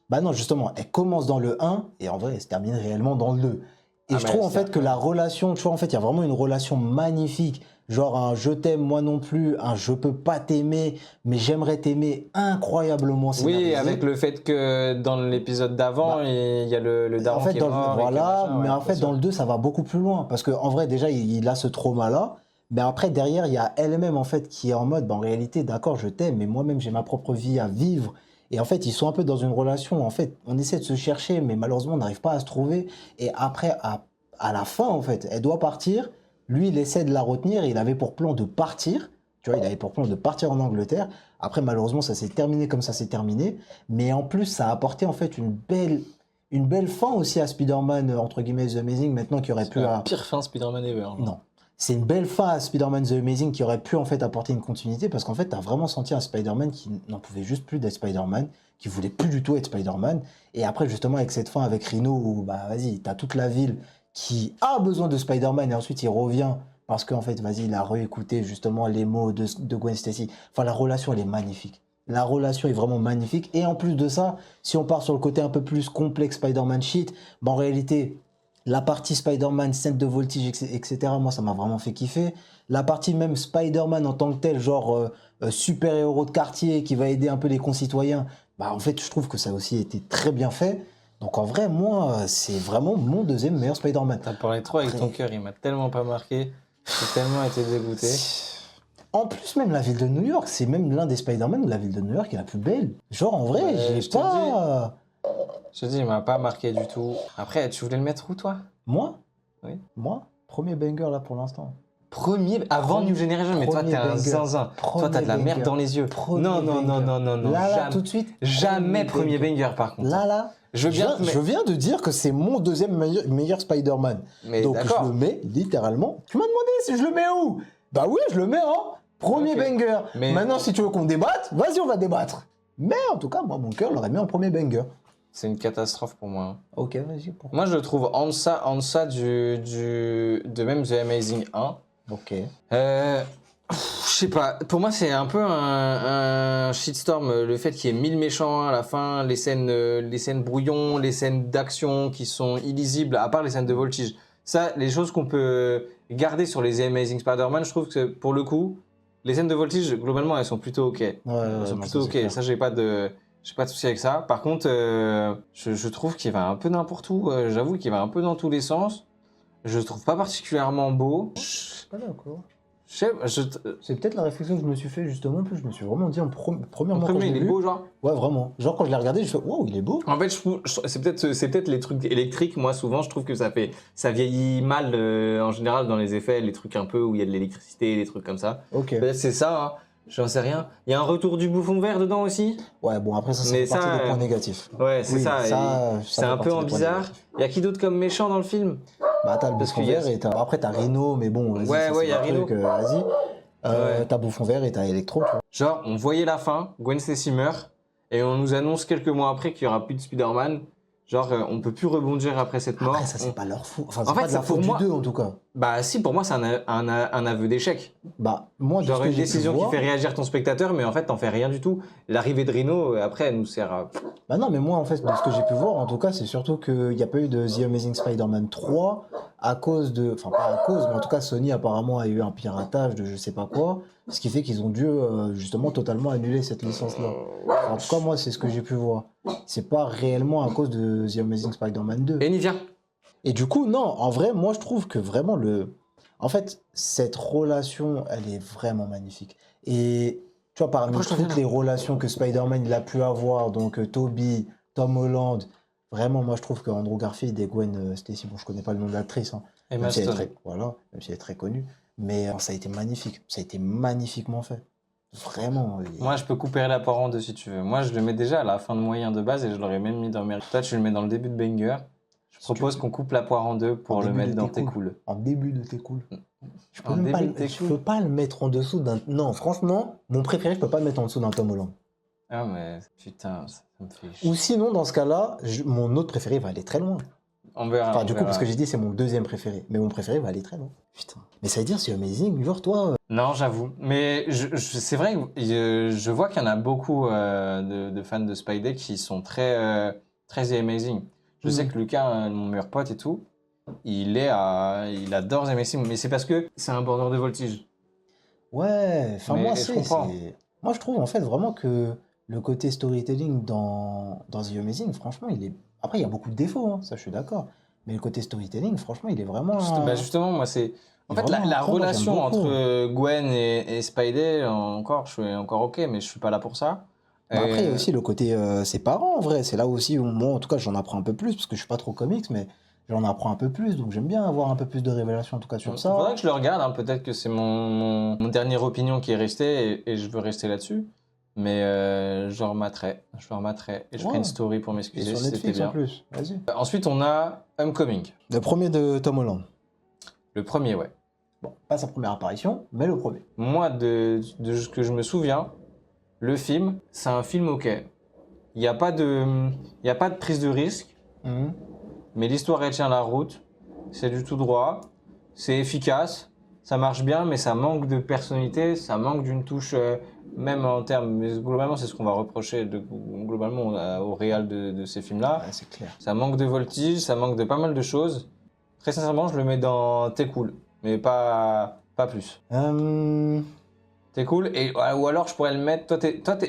Speaker 2: Bah non, justement, elle commence dans le 1 et en vrai, elle se termine réellement dans le 2. Et
Speaker 1: Ah,
Speaker 2: je
Speaker 1: mais
Speaker 2: trouve en
Speaker 1: c'est
Speaker 2: fait que la relation, tu vois, en fait, il y a vraiment une relation magnifique. Genre un je t'aime moi non plus, un je peux pas t'aimer, mais j'aimerais t'aimer incroyablement
Speaker 1: Oui,
Speaker 2: scénarisé.
Speaker 1: avec le fait que dans l'épisode d'avant,
Speaker 2: Bah,
Speaker 1: il y a le daron
Speaker 2: en fait,
Speaker 1: qui est
Speaker 2: dans
Speaker 1: mort.
Speaker 2: voilà, mais en fait, dans le 2, ça va beaucoup plus loin. Parce qu'en vrai, déjà, il a ce trauma-là. Mais après, derrière, il y a elle-même, en fait, qui est en mode, bah, en réalité, d'accord, je t'aime, mais moi-même, j'ai ma propre vie à vivre. Et en fait, ils sont un peu dans une relation. En fait, on essaie de se chercher, mais malheureusement, on n'arrive pas à se trouver. Et après, à la fin, en fait, elle doit partir. Lui, il essaie de la retenir. Il avait pour plan de partir. Tu vois, il avait pour plan de partir en Angleterre. Après, malheureusement, ça s'est terminé comme ça s'est terminé. Mais en plus, ça a apporté, en fait, une belle fin aussi à Spider-Man, entre guillemets, The Amazing, maintenant qui aurait
Speaker 1: C'est
Speaker 2: pu...
Speaker 1: la pire fin Spider-Man ever. genre.
Speaker 2: Non. C'est une belle fin à Spider-Man The Amazing qui aurait pu en fait apporter une continuité parce qu'en fait, tu as vraiment senti un Spider-Man qui n'en pouvait juste plus d'être Spider-Man, qui voulait plus du tout être Spider-Man. Et après, justement, avec cette fin avec Rhino où, bah vas-y, tu as toute la ville qui a besoin de Spider-Man et ensuite il revient parce qu'en fait, vas-y, il a réécouté justement les mots de Gwen Stacy. Enfin, la relation, elle est magnifique. La relation est vraiment magnifique. Et en plus de ça, si on part sur le côté un peu plus complexe Spider-Man shit, bah en réalité, la partie Spider-Man, scène de voltige, etc., moi, ça m'a vraiment fait kiffer. La partie même Spider-Man en tant que tel, genre super-héros de quartier qui va aider un peu les concitoyens, bah en fait, je trouve que ça a aussi été très bien fait. Donc en vrai, moi, c'est vraiment mon deuxième meilleur Spider-Man.
Speaker 1: T'as parlé trop avec
Speaker 2: Après-
Speaker 1: ton cœur, il m'a tellement pas marqué. J'ai tellement été dégoûté.
Speaker 2: En plus, même la ville de New York, c'est même l'un des Spider-Man où la ville de New York est la plus belle. Genre, en vrai,
Speaker 1: Ouais,
Speaker 2: j'ai
Speaker 1: je te
Speaker 2: pas...
Speaker 1: Je te dis, il m'a pas marqué du tout. Après, tu voulais le mettre où, toi?
Speaker 2: Moi
Speaker 1: Oui.
Speaker 2: Moi Premier banger, là, pour l'instant.
Speaker 1: Premier, avant
Speaker 2: Premier-
Speaker 1: New Generation, mais toi,
Speaker 2: premier
Speaker 1: t'es un
Speaker 2: banger.
Speaker 1: zinzin. Toi, t'as de la
Speaker 2: Premier
Speaker 1: merde
Speaker 2: banger.
Speaker 1: dans les yeux.
Speaker 2: Premier
Speaker 1: Non,
Speaker 2: banger. Là,
Speaker 1: jamais.
Speaker 2: tout de suite.
Speaker 1: Jamais premier banger, par contre.
Speaker 2: Là.
Speaker 1: Je veux bien,
Speaker 2: Je viens de dire que c'est mon deuxième meilleur Spider-Man.
Speaker 1: mais
Speaker 2: Donc je
Speaker 1: d'accord.
Speaker 2: le mets littéralement. Tu m'as demandé si je le mets où? Bah oui, je le mets en premier
Speaker 1: Ok.
Speaker 2: banger.
Speaker 1: Mais-
Speaker 2: Maintenant, si tu veux qu'on débatte, vas-y, on va débattre. Mais en tout cas, moi, mon cœur l'aurait mis en premier banger.
Speaker 1: C'est une catastrophe pour moi.
Speaker 2: Ok, vas-y. Pourquoi?
Speaker 1: Moi, je le trouve en deçà de même The Amazing 1.
Speaker 2: Ok.
Speaker 1: Je sais pas, pour moi c'est un peu un shitstorm, le fait qu'il y ait 1000 méchants à la fin, les scènes brouillons, les scènes d'action qui sont illisibles, à part les scènes de voltige. Ça, les choses qu'on peut garder sur les Amazing Spider-Man, je trouve que pour le coup, les scènes de voltige, globalement, elles sont plutôt ok. Elles sont
Speaker 2: non,
Speaker 1: plutôt
Speaker 2: ça,
Speaker 1: ok,
Speaker 2: c'est clair.
Speaker 1: ça j'ai pas de souci avec ça. Par contre, je trouve qu'il va un peu n'importe où, j'avoue qu'il va un peu dans tous les sens. Je le trouve pas particulièrement beau.
Speaker 2: Je suis pas d'accord.
Speaker 1: Je sais,
Speaker 2: C'est peut-être la réflexion que je me suis fait justement, en plus je me suis vraiment dit premièrement
Speaker 1: le
Speaker 2: quand je
Speaker 1: premier,
Speaker 2: l'ai
Speaker 1: il est
Speaker 2: vu,
Speaker 1: beau, genre.
Speaker 2: ouais vraiment, genre quand je l'ai regardé, je fais wow il est beau.
Speaker 1: En fait, c'est peut-être les trucs électriques. Moi, souvent, je trouve que ça vieillit mal en général dans les effets, les trucs un peu où il y a de l'électricité, des trucs comme ça.
Speaker 2: Ok.
Speaker 1: Peut-être c'est ça, hein. J'en sais rien. Il y a un retour du bouffon vert dedans aussi.
Speaker 2: Ouais bon après ça
Speaker 1: Mais
Speaker 2: fait partie
Speaker 1: ça,
Speaker 2: des points négatifs.
Speaker 1: Ouais, c'est
Speaker 2: Oui,
Speaker 1: ça. C'est
Speaker 2: fait
Speaker 1: un peu
Speaker 2: partie
Speaker 1: en
Speaker 2: des points
Speaker 1: bizarre.
Speaker 2: négatifs.
Speaker 1: Il y a qui d'autre comme méchant dans le film?
Speaker 2: Bah t'as le
Speaker 1: Parce
Speaker 2: bouffon
Speaker 1: qu'il y a-
Speaker 2: vert et après t'as Rhino, mais bon vas-y,
Speaker 1: Ouais,
Speaker 2: ça,
Speaker 1: ouais,
Speaker 2: c'est
Speaker 1: il y a
Speaker 2: un
Speaker 1: Rhino.
Speaker 2: truc, vas-y.
Speaker 1: Ouais.
Speaker 2: T'as bouffon vert et t'as Electro, tu vois.
Speaker 1: Genre, on voyait la fin, Gwen Stacy meurt, et on nous annonce quelques mois après qu'il y aura plus de Spider-Man. Genre, on peut plus rebondir après cette mort.
Speaker 2: Après ça c'est pas leur faute, enfin
Speaker 1: En
Speaker 2: c'est
Speaker 1: fait,
Speaker 2: pas de la
Speaker 1: c'est pour
Speaker 2: faute du
Speaker 1: moi-
Speaker 2: 2 en tout cas.
Speaker 1: Bah si, pour moi, c'est un aveu d'échec.
Speaker 2: Bah moi de ce
Speaker 1: Genre
Speaker 2: que
Speaker 1: une
Speaker 2: j'ai pu
Speaker 1: décision qui
Speaker 2: voir,
Speaker 1: fait réagir ton spectateur, mais en fait, t'en fais rien du tout. L'arrivée de Rhino, après, elle nous sert à...
Speaker 2: bah non mais moi en fait de ce que j'ai pu voir en tout cas c'est surtout qu'il n'y a pas eu de The Amazing Spider-Man 3 à cause de, enfin pas à cause mais en tout cas Sony apparemment a eu un piratage de je sais pas quoi, ce qui fait qu'ils ont dû justement totalement annuler cette licence là. En tout cas moi c'est ce que j'ai pu voir. C'est pas réellement à cause de The Amazing Spider-Man 2.
Speaker 1: Et Nivea.
Speaker 2: Et du coup, non, en vrai, moi je trouve que vraiment En fait, cette relation, elle est vraiment magnifique. Et tu vois, parmi
Speaker 1: Après, je te
Speaker 2: toutes
Speaker 1: reviens
Speaker 2: les relations que Spider-Man il a pu avoir, donc Tobey, Tom Holland, vraiment, moi je trouve que Andrew Garfield et Gwen Stacy, bon, je connais pas le nom de l'actrice, hein,
Speaker 1: Emma
Speaker 2: même si elle est
Speaker 1: Stone.
Speaker 2: voilà, même si elle est très connue, mais ça a été magnifique, ça a été magnifiquement fait. Vraiment.
Speaker 1: Moi, je peux couper la part en deux si tu veux. Moi, je le mets déjà à la fin de moyen de base et je l'aurais même mis dans mes... Toi, tu le mets dans le début de Banger. Je
Speaker 2: Si tu
Speaker 1: propose
Speaker 2: veux.
Speaker 1: qu'on coupe la poire en deux pour
Speaker 2: En
Speaker 1: le
Speaker 2: début
Speaker 1: mettre
Speaker 2: de
Speaker 1: dans
Speaker 2: T'es
Speaker 1: tes
Speaker 2: cool.
Speaker 1: cool.
Speaker 2: En début de T'es cool. Je peux
Speaker 1: En
Speaker 2: même pas,
Speaker 1: début de T'es
Speaker 2: je
Speaker 1: cool.
Speaker 2: peux pas le mettre en dessous d'un. Non, franchement, mon préféré, je peux pas le mettre en dessous d'un Tom Holland.
Speaker 1: Ah, mais putain, ça me fait chier.
Speaker 2: Ou sinon, dans ce cas-là, mon autre préféré va aller très loin.
Speaker 1: On verra.
Speaker 2: Enfin,
Speaker 1: on
Speaker 2: du coup,
Speaker 1: verra.
Speaker 2: parce que j'ai dit c'est mon deuxième préféré. Mais mon préféré va aller très loin. Putain. Mais ça veut dire, c'est amazing. Genre, toi.
Speaker 1: Non, j'avoue. Mais c'est vrai que je vois qu'il y en a beaucoup de fans de Spidey qui sont très The Amazing. Je sais que Lucas, mon meilleur pote et tout, il adore The Amazing, mais c'est parce que c'est un border de voltige.
Speaker 2: Ouais, enfin,
Speaker 1: Mais
Speaker 2: moi,
Speaker 1: je comprends.
Speaker 2: moi, je trouve en fait vraiment que le côté storytelling dans The Amazing, franchement, il est. Après, il y a beaucoup de défauts, hein, ça, je suis d'accord. Mais le côté storytelling, franchement, il est vraiment.
Speaker 1: Bah justement, moi, c'est. En
Speaker 2: Il est
Speaker 1: fait,
Speaker 2: vraiment
Speaker 1: la
Speaker 2: incroyable, moi, j'aime
Speaker 1: relation
Speaker 2: beaucoup.
Speaker 1: entre Gwen et Spidey, encore, je suis encore ok, mais je suis pas là pour ça.
Speaker 2: Bah après, il y a
Speaker 1: Et-
Speaker 2: aussi le côté ses parents, en vrai. C'est là aussi où moi, en tout cas, j'en apprends un peu plus, parce que je suis pas trop comics, mais j'en apprends un peu plus. Donc j'aime bien avoir un peu plus de révélations, en tout cas, sur
Speaker 1: Il
Speaker 2: ça.
Speaker 1: faudrait que je le regarde, hein. Peut-être que c'est mon dernière opinion qui est restée et je veux rester là-dessus. Mais je le rematerai. Je le rematerai. Et je ferai
Speaker 2: Ouais.
Speaker 1: une story pour
Speaker 2: Et
Speaker 1: m'excuser
Speaker 2: sur
Speaker 1: si c'était
Speaker 2: Netflix en
Speaker 1: bien.
Speaker 2: plus. Vas-y.
Speaker 1: Ensuite, on a Homecoming.
Speaker 2: Le premier de Tom Holland.
Speaker 1: Le premier, ouais.
Speaker 2: Bon, pas sa première apparition, mais le premier.
Speaker 1: Moi, de ce que je me souviens, le film, c'est un film ok. Il n'y a pas de prise de risque,
Speaker 2: Mhm.
Speaker 1: mais l'histoire, elle tient la route. C'est du tout droit. C'est efficace. Ça marche bien, mais ça manque de personnalité. Ça manque d'une touche, même en termes. Mais globalement, c'est ce qu'on va reprocher globalement au réal de ces films-là.
Speaker 2: Ouais, c'est clair.
Speaker 1: Ça manque de voltige, ça manque de pas mal de choses. Très sincèrement, je le mets dans T'es cool, mais pas plus. T'es cool, ou alors je pourrais le mettre.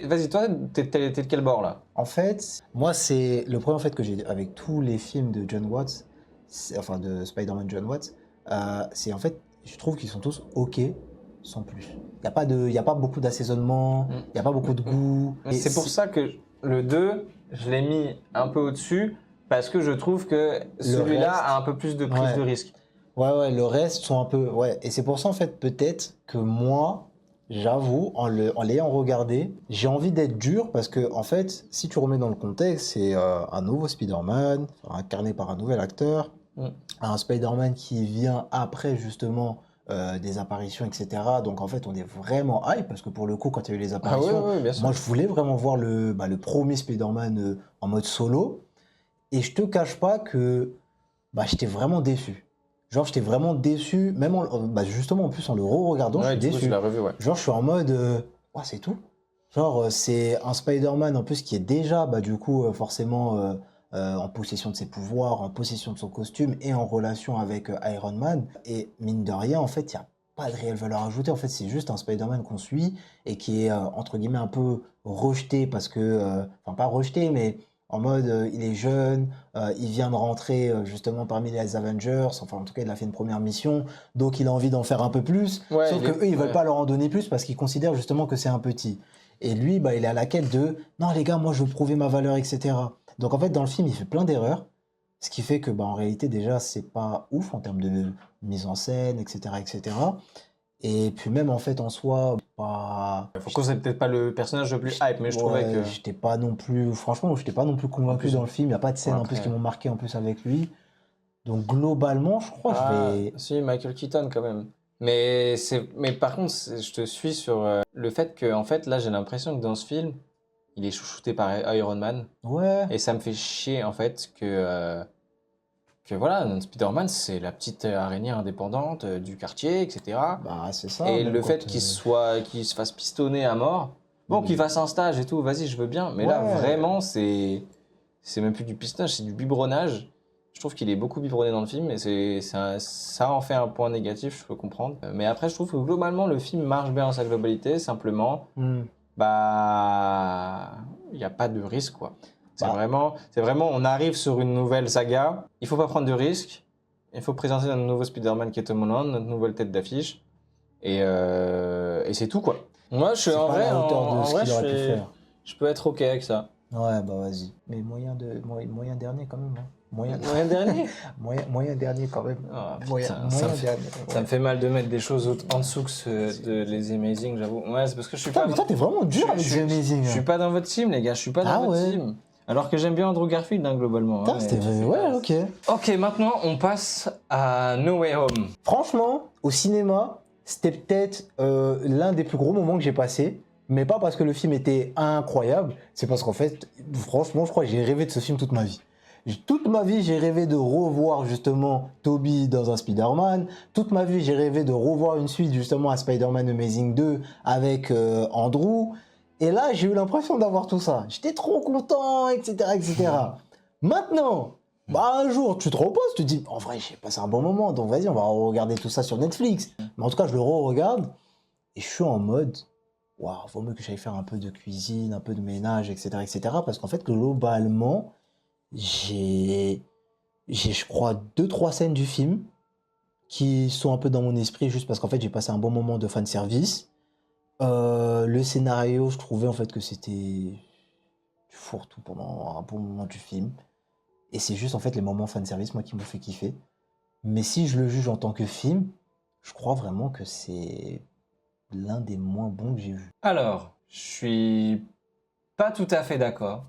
Speaker 1: Vas-y, toi, t'es de quel bord là?
Speaker 2: En fait, moi, c'est le premier en fait que j'ai avec tous les films de John Watts, enfin de Spider-Man John Watts, c'est en fait, je trouve qu'ils sont tous ok, sans plus. Il y a pas beaucoup d'assaisonnement, il y a pas beaucoup de goût. Et
Speaker 1: C'est pour ça que le 2, je l'ai mis un peu au-dessus, parce que je trouve que celui-là
Speaker 2: reste-
Speaker 1: a un peu plus de prise
Speaker 2: Ouais.
Speaker 1: de risque.
Speaker 2: Ouais, le reste sont un peu. Ouais, et c'est pour ça, en fait, peut-être que moi, j'avoue, en l'ayant regardé, j'ai envie d'être dur parce que, en fait, si tu remets dans le contexte, c'est un nouveau Spider-Man, incarné par un nouvel acteur,
Speaker 1: Mm.
Speaker 2: un Spider-Man qui vient après, justement, des apparitions, etc. Donc, en fait, on est vraiment hype parce que, pour le coup, quand il y a eu les
Speaker 1: Ah
Speaker 2: apparitions,
Speaker 1: ouais, bien sûr.
Speaker 2: moi, je voulais vraiment voir le premier Spider-Man en mode solo. Et je te cache pas que j'étais vraiment déçu. Genre, j'étais vraiment déçu, même justement, en plus, en le re-regardant, je
Speaker 1: Ouais,
Speaker 2: suis
Speaker 1: du coup,
Speaker 2: déçu.
Speaker 1: je l'ai revu, ouais.
Speaker 2: Genre, je suis en mode, ouais, c'est tout. Genre, c'est un Spider-Man, en plus, qui est déjà, du coup, forcément, en possession de ses pouvoirs, en possession de son costume et en relation avec Iron Man. Et mine de rien, en fait, il n'y a pas de réelle valeur ajoutée. En fait, c'est juste un Spider-Man qu'on suit et qui est, entre guillemets, un peu rejeté parce que, enfin, pas rejeté, mais En mode, il est jeune, il vient de rentrer justement parmi les Avengers, enfin en tout cas il a fait une première mission, donc il a envie d'en faire un peu plus,
Speaker 1: Ouais,
Speaker 2: sauf que eux ils veulent
Speaker 1: ouais.
Speaker 2: pas leur en donner plus parce qu'ils considèrent justement que c'est un petit. Et lui, bah, il est à la quête de, non les gars, moi je veux prouver ma valeur, etc. Donc en fait dans le film il fait plein d'erreurs, ce qui fait que bah, en réalité déjà c'est pas ouf en termes de mise en scène, etc., etc. Et puis même en fait en soi, pas...
Speaker 1: Faucon, c'est peut-être pas le personnage le plus hype, mais je trouvais que.
Speaker 2: J'étais pas non plus, franchement, j'étais pas non plus convaincu
Speaker 1: plus,
Speaker 2: dans le film. Il n'y a pas de scène
Speaker 1: ouais,
Speaker 2: en plus qui
Speaker 1: après-
Speaker 2: m'ont marqué en plus avec lui. Donc globalement, je crois que je
Speaker 1: Ah,
Speaker 2: vais.
Speaker 1: si, Michael Keaton quand même. Mais par contre, je te suis sur le fait que, en fait, là, j'ai l'impression que dans ce film, il est chouchouté par Iron Man.
Speaker 2: Ouais.
Speaker 1: Et ça me fait chier, en fait, que voilà, notre Spider-Man, c'est la petite araignée indépendante du quartier, etc.
Speaker 2: Bah, c'est ça.
Speaker 1: Et
Speaker 2: même
Speaker 1: le
Speaker 2: quand,
Speaker 1: fait qu'il se fasse pistonner à mort, bon,
Speaker 2: Oui.
Speaker 1: qu'il fasse un stage et tout, vas-y, je veux bien. Mais là,
Speaker 2: Ouais.
Speaker 1: vraiment, c'est même plus du pistage, c'est du biberonnage. Je trouve qu'il est beaucoup biberonné dans le film et ça en fait un point négatif, je peux comprendre. Mais après, je trouve que globalement, le film marche bien dans sa globalité. Simplement,
Speaker 2: Hmm.
Speaker 1: bah, il n'y a pas de risque, quoi.
Speaker 2: Bah.
Speaker 1: C'est vraiment, on arrive sur une nouvelle saga. Il faut pas prendre de risques. Il faut présenter notre nouveau Spider-Man qui est Tom Holland, notre nouvelle tête d'affiche. Et c'est tout, quoi. Moi, je suis
Speaker 2: C'est
Speaker 1: en
Speaker 2: pas à
Speaker 1: vrai,
Speaker 2: la hauteur
Speaker 1: en
Speaker 2: de ce
Speaker 1: vrai,
Speaker 2: qu'il aurait pu faire.
Speaker 1: je peux être OK avec ça.
Speaker 2: Ouais, bah vas-y. Mais moyen dernier quand même. Hein. Moyen,
Speaker 1: Moyen dernier.
Speaker 2: moyen dernier quand même.
Speaker 1: Ah,
Speaker 2: Moyen,
Speaker 1: putain,
Speaker 2: moyen dernier.
Speaker 1: ça me fait mal de mettre des choses en dessous que de les Amazing, j'avoue. Ouais, c'est parce que je suis
Speaker 2: Putain,
Speaker 1: pas.
Speaker 2: mais toi, t'es vraiment dur avec The Amazing.
Speaker 1: Je suis pas dans votre team, les gars. Je suis pas dans
Speaker 2: Ah
Speaker 1: votre
Speaker 2: ouais.
Speaker 1: team. Alors que j'aime bien Andrew Garfield, hein, globalement.
Speaker 2: Putain,
Speaker 1: hein,
Speaker 2: c'était.
Speaker 1: mais-
Speaker 2: Ouais, ok.
Speaker 1: Ok, maintenant on passe à No Way Home.
Speaker 2: Franchement, au cinéma, c'était peut-être l'un des plus gros moments que j'ai passé. Mais pas parce que le film était incroyable, c'est parce qu'en fait, franchement, je crois que j'ai rêvé de ce film toute ma vie. Toute ma vie, j'ai rêvé de revoir justement Tobey dans un Spider-Man. Toute ma vie, j'ai rêvé de revoir une suite justement à Spider-Man Amazing 2 avec Andrew. Et là, j'ai eu l'impression d'avoir tout ça. J'étais trop content, etc., etc. Maintenant, bah, un jour, tu te reposes, tu te dis, en vrai, j'ai passé un bon moment, donc vas-y, on va regarder tout ça sur Netflix. Mais en tout cas, je le re-regarde et je suis en mode, waouh, vaut mieux que j'aille faire un peu de cuisine, un peu de ménage, etc., etc. Parce qu'en fait, globalement, je crois, 2-3 scènes du film qui sont un peu dans mon esprit juste parce qu'en fait, j'ai passé un bon moment de fanservice. Le scénario, je trouvais en fait que c'était du fourre-tout pendant un bon moment du film. Et c'est juste en fait les moments fanservice, moi, qui m'ont fait kiffer. Mais si je le juge en tant que film, je crois vraiment que c'est l'un des moins bons que j'ai vu.
Speaker 1: Alors, je suis pas tout à fait d'accord.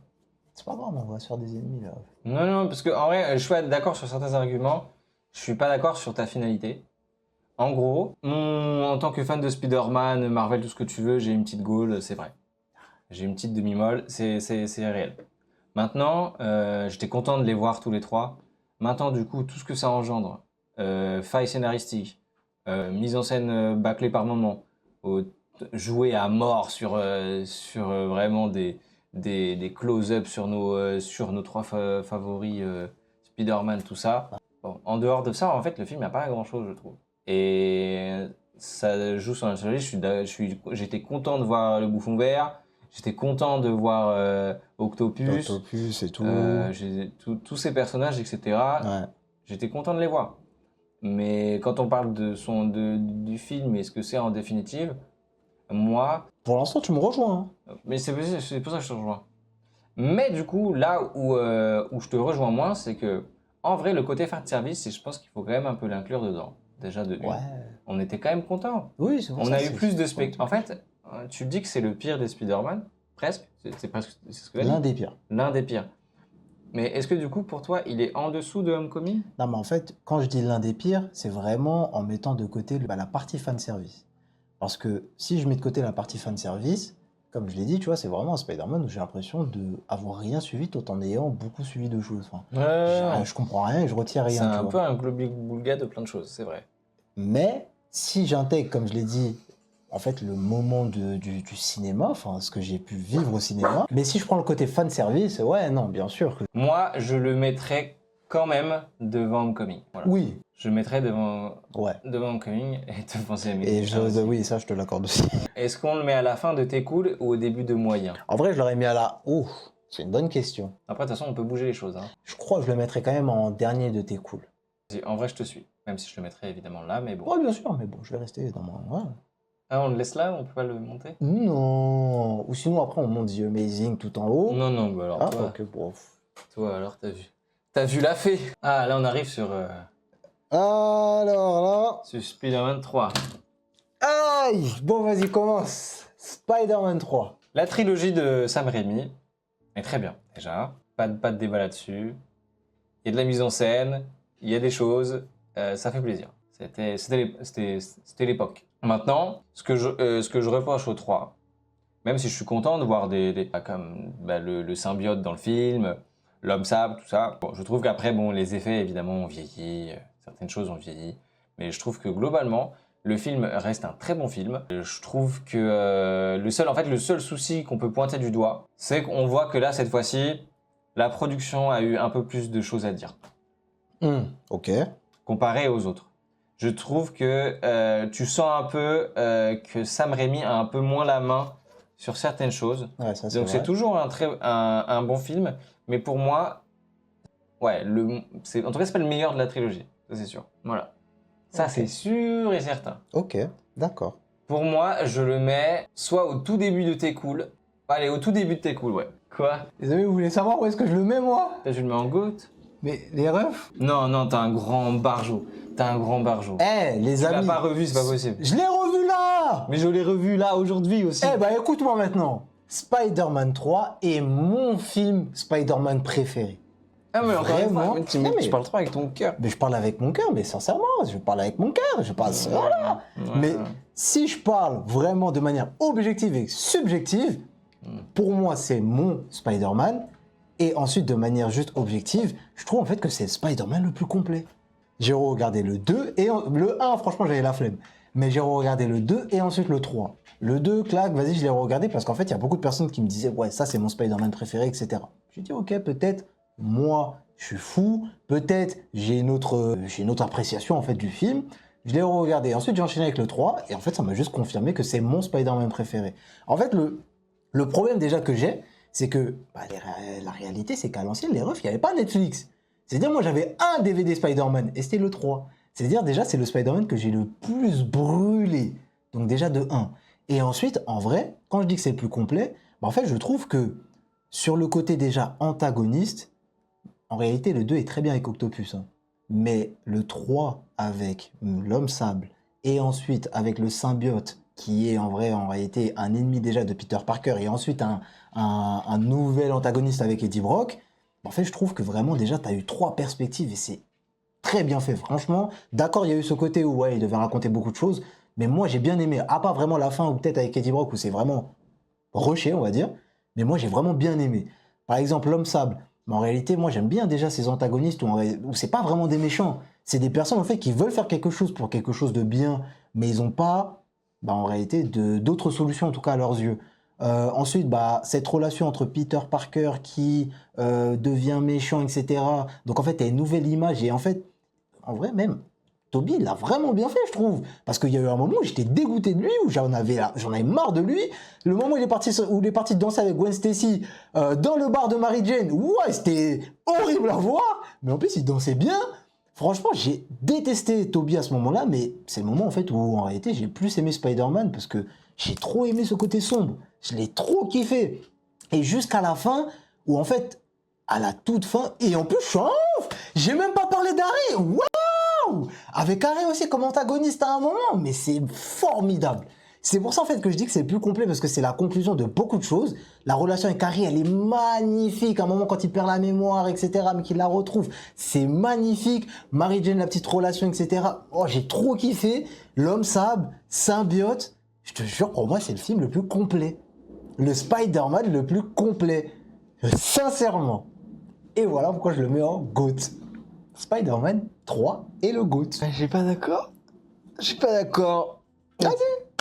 Speaker 2: C'est pas grave, on va se faire des ennemis là.
Speaker 1: Non, non, parce que en vrai, je peux être d'accord sur certains arguments. Je suis pas d'accord sur ta finalité. En gros, en tant que fan de Spider-Man, Marvel, tout ce que tu veux, j'ai une petite gaule, c'est vrai. J'ai une petite demi-molle, c'est réel. Maintenant, j'étais content de les voir tous les trois. Maintenant, du coup, tout ce que ça engendre, faille scénaristique, mise en scène bâclée par moment, jouer à mort sur vraiment des close-up sur nos trois favoris, Spider-Man, tout ça. Bon, en dehors de ça, en fait, le film n'a pas grand-chose, je trouve. Et ça joue sur la nostalgie. J'étais content de voir le Bouffon Vert. J'étais content de voir Octopus.
Speaker 2: Octopus et tout.
Speaker 1: Tous ces personnages, etc.
Speaker 2: Ouais.
Speaker 1: J'étais content de les voir. Mais quand on parle du film et ce que c'est en définitive, moi...
Speaker 2: Pour l'instant, tu me rejoins. Hein.
Speaker 1: Mais c'est pour ça que je te rejoins. Mais du coup, là où je te rejoins moins, c'est que, en vrai, le côté fan service, je pense qu'il faut quand même un peu l'inclure dedans. Déjà de une.
Speaker 2: Ouais.
Speaker 1: On était quand même contents.
Speaker 2: Oui, c'est pour
Speaker 1: On
Speaker 2: ça.
Speaker 1: a eu plus de spectacles. En fait, tu dis que c'est le pire des Spider-Man, presque. C'est presque c'est ce que
Speaker 2: L'un des pires.
Speaker 1: L'un des pires. Mais est-ce que du coup, pour toi, il est en dessous de Homecoming?
Speaker 2: Non, mais en fait, quand je dis l'un des pires, c'est vraiment en mettant de côté la partie fanservice. Parce que si je mets de côté la partie fanservice, comme je l'ai dit, tu vois, c'est vraiment un Spider-Man où j'ai l'impression d'avoir rien suivi tout en ayant beaucoup suivi de choses. Enfin, je comprends rien et je retiens rien.
Speaker 1: C'est
Speaker 2: tu
Speaker 1: un
Speaker 2: vois.
Speaker 1: peu un globi-boulga de plein de choses, c'est vrai.
Speaker 2: Mais si j'intègre, comme je l'ai dit, en fait, le moment du cinéma, enfin, ce que j'ai pu vivre au cinéma, mais si je prends le côté fanservice, ouais, non, bien sûr.
Speaker 1: Moi, je le mettrais quand même devant Homecoming. Voilà.
Speaker 2: Oui,
Speaker 1: Je le mettrais devant
Speaker 2: ouais.
Speaker 1: Homecoming et devant The
Speaker 2: Et
Speaker 1: Amazing.
Speaker 2: oui, ça, je te l'accorde aussi.
Speaker 1: Est-ce qu'on le met à la fin de T'es cool ou au début de moyen?
Speaker 2: En vrai, je l'aurais mis à la... Oh, C'est une bonne question.
Speaker 1: Après, de toute façon, on peut bouger les choses. Hein.
Speaker 2: Je crois que je le mettrais quand même en dernier de tes cools.
Speaker 1: En vrai, je te suis. Même si je le mettrais évidemment là, mais bon.
Speaker 2: Ouais, bien sûr, mais bon, je vais rester dans mon... Ouais.
Speaker 1: Ah, on le laisse là, on peut pas le monter?
Speaker 2: Non. Ou sinon, après, on monte The Amazing tout en haut.
Speaker 1: Non, non, bah alors
Speaker 2: Ah,
Speaker 1: toi,
Speaker 2: ok, bon.
Speaker 1: toi, alors t'as vu. T'as vu la fée. Ah, là, on arrive
Speaker 2: Alors là...
Speaker 1: sur Spider-Man 3.
Speaker 2: Aïe! Bon, vas-y, commence. Spider-Man 3.
Speaker 1: La trilogie de Sam Raimi est très bien, déjà. Pas de débat là-dessus. Il y a de la mise en scène, il y a des choses, ça fait plaisir. C'était l'époque. Maintenant, ce que je reproche au 3, même si je suis content de voir comme le symbiote dans le film, l'homme sable, tout ça, bon, je trouve qu'après, bon, les effets, évidemment, ont vieilli, certaines choses ont vieilli, mais je trouve que globalement, le film reste un très bon film. Je trouve que le seul souci qu'on peut pointer du doigt, c'est qu'on voit que là, cette fois-ci, la production a eu un peu plus de choses à dire,
Speaker 2: Ok.
Speaker 1: comparé aux autres. Je trouve que tu sens un peu que Sam Raimi a un peu moins la main sur certaines choses.
Speaker 2: Ouais, ça,
Speaker 1: Donc c'est
Speaker 2: vrai.
Speaker 1: toujours un bon film, mais pour moi, ouais, en tout cas, c'est pas le meilleur de la trilogie, ça c'est sûr. Voilà. Ça,
Speaker 2: Ok.
Speaker 1: c'est sûr et certain.
Speaker 2: Ok, d'accord.
Speaker 1: Pour moi, je le mets soit au tout début de T'es cool. Allez, au tout début de T'es cool, ouais. Quoi?
Speaker 2: Les amis, vous voulez savoir où est-ce que je le mets, moi?
Speaker 1: Là, je le mets en goutte.
Speaker 2: Mais les refs?
Speaker 1: Non, non, t'as un grand barjot. T'as un grand barjot.
Speaker 2: Eh, les
Speaker 1: Tu l'as
Speaker 2: amis.
Speaker 1: pas revu, c'est pas possible.
Speaker 2: Je l'ai revu là!
Speaker 1: Mais je l'ai revu là, aujourd'hui aussi.
Speaker 2: Eh bah écoute-moi maintenant. Spider-Man 3 est mon film Spider-Man préféré.
Speaker 1: Ah, mais encore une
Speaker 2: Vraiment?
Speaker 1: fois, tu
Speaker 2: Non, mais-
Speaker 1: parles trop avec ton cœur.
Speaker 2: Mais je parle avec mon cœur, mais sincèrement, je parle avec mon cœur, je parle... Voilà. Mais si je parle vraiment de manière objective et subjective, pour moi c'est mon Spider-Man, et ensuite de manière juste objective, je trouve en fait que c'est le Spider-Man le plus complet. J'ai regardé le 2, et le 1 franchement j'avais la flemme, mais j'ai regardé le 2 et ensuite le 3. Le 2, clac, vas-y je l'ai regardé parce qu'en fait il y a beaucoup de personnes qui me disaient ouais ça c'est mon Spider-Man préféré, etc. J'ai dit ok peut-être moi je suis fou, peut-être j'ai une autre appréciation en fait du film. Je l'ai regardé. Ensuite, j'ai enchaîné avec le 3, et en fait, ça m'a juste confirmé que c'est mon Spider-Man préféré. En fait, le problème déjà que j'ai, c'est que la réalité, c'est qu'à l'ancienne, les refs, il n'y avait pas Netflix. C'est-à-dire, moi, j'avais un DVD Spider-Man, et c'était le 3. C'est-à-dire, déjà, c'est le Spider-Man que j'ai le plus brûlé. Donc déjà, de 1. Et ensuite, en vrai, quand je dis que c'est le plus complet, en fait, je trouve que sur le côté déjà antagoniste, en réalité, le 2 est très bien avec Octopus. Hein. Mais le 3 avec l'homme sable et ensuite avec le symbiote qui est en réalité un ennemi déjà de Peter Parker et ensuite un nouvel antagoniste avec Eddie Brock, en fait je trouve que vraiment déjà tu as eu 3 perspectives et c'est très bien fait franchement. D'accord il y a eu ce côté où ouais il devait raconter beaucoup de choses mais moi j'ai bien aimé, à part vraiment la fin ou peut-être avec Eddie Brock où c'est vraiment rushé on va dire, mais moi j'ai vraiment bien aimé. Par exemple l'homme sable. Mais en réalité, moi, j'aime bien déjà ces antagonistes où c'est pas vraiment des méchants. C'est des personnes, en fait, qui veulent faire quelque chose pour quelque chose de bien, mais ils n'ont pas, en réalité, d'autres solutions, en tout cas à leurs yeux. Ensuite, cette relation entre Peter Parker qui devient méchant, etc. Donc, en fait, t'as une nouvelle image. Et en fait, en vrai, même, Toby, il l'a vraiment bien fait, je trouve. Parce qu'il y a eu un moment où j'étais dégoûté de lui, où j'en avais marre de lui. Le moment où il est parti danser avec Gwen Stacy dans le bar de Mary Jane, ouais, c'était horrible à voir. Mais en plus, il dansait bien. Franchement, j'ai détesté Toby à ce moment-là, mais c'est le moment en fait où en réalité j'ai plus aimé Spider-Man parce que j'ai trop aimé ce côté sombre. Je l'ai trop kiffé. Et jusqu'à la fin, où en fait, à la toute fin, et en plus, je suis en ouf. J'ai même pas parlé d'Harry. Waouh! Avec Harry aussi comme antagoniste à un moment, mais c'est formidable. C'est pour ça en fait que je dis que c'est le plus complet parce que c'est la conclusion de beaucoup de choses. La relation avec Harry, elle est magnifique. À un moment quand il perd la mémoire, etc., mais qu'il la retrouve, c'est magnifique. Mary Jane, la petite relation, etc. Oh, j'ai trop kiffé. L'homme sable, symbiote. Je te jure, pour moi, c'est le film le plus complet. Le Spider-Man le plus complet. Sincèrement. Et voilà pourquoi je le mets en GOAT. Spider-Man 3 et le GOAT.
Speaker 1: Je suis pas d'accord. Je suis pas d'accord.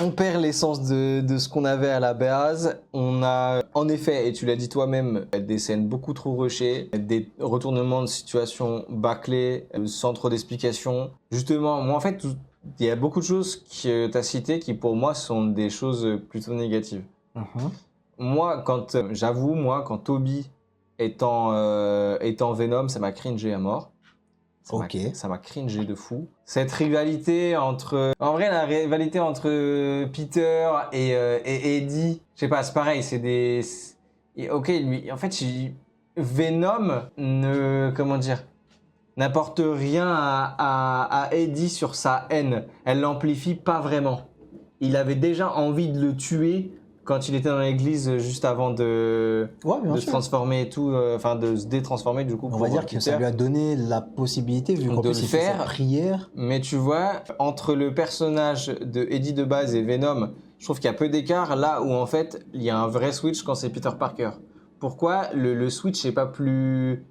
Speaker 1: On perd l'essence de ce qu'on avait à la base. On a, en effet, et tu l'as dit toi-même, des scènes beaucoup trop rushées, des retournements de situation bâclés, sans trop d'explications. Justement, moi, en fait, il y a beaucoup de choses que tu as citées qui, pour moi, sont des choses plutôt négatives. Moi, quand Toby étant Venom, ça m'a cringé à mort. Ça m'a cringé de fou. Cette rivalité entre... En vrai, la rivalité entre Peter et Eddie, je sais pas, c'est pareil, c'est des... Ok, lui, en fait, Venom comment dire, n'apporte rien à Eddie sur sa haine. Elle l'amplifie pas vraiment. Il avait déjà envie de le tuer quand il était dans l'église juste avant de se transformer et tout, enfin de se détransformer du coup.
Speaker 2: On va dire que ça lui a donné la possibilité, vu qu'en plus il fait sa prière.
Speaker 1: Mais tu vois, entre le personnage de Eddie de base et Venom, je trouve qu'il y a peu d'écart là où en fait il y a un vrai switch quand c'est Peter Parker. Pourquoi le switch n'est pas plus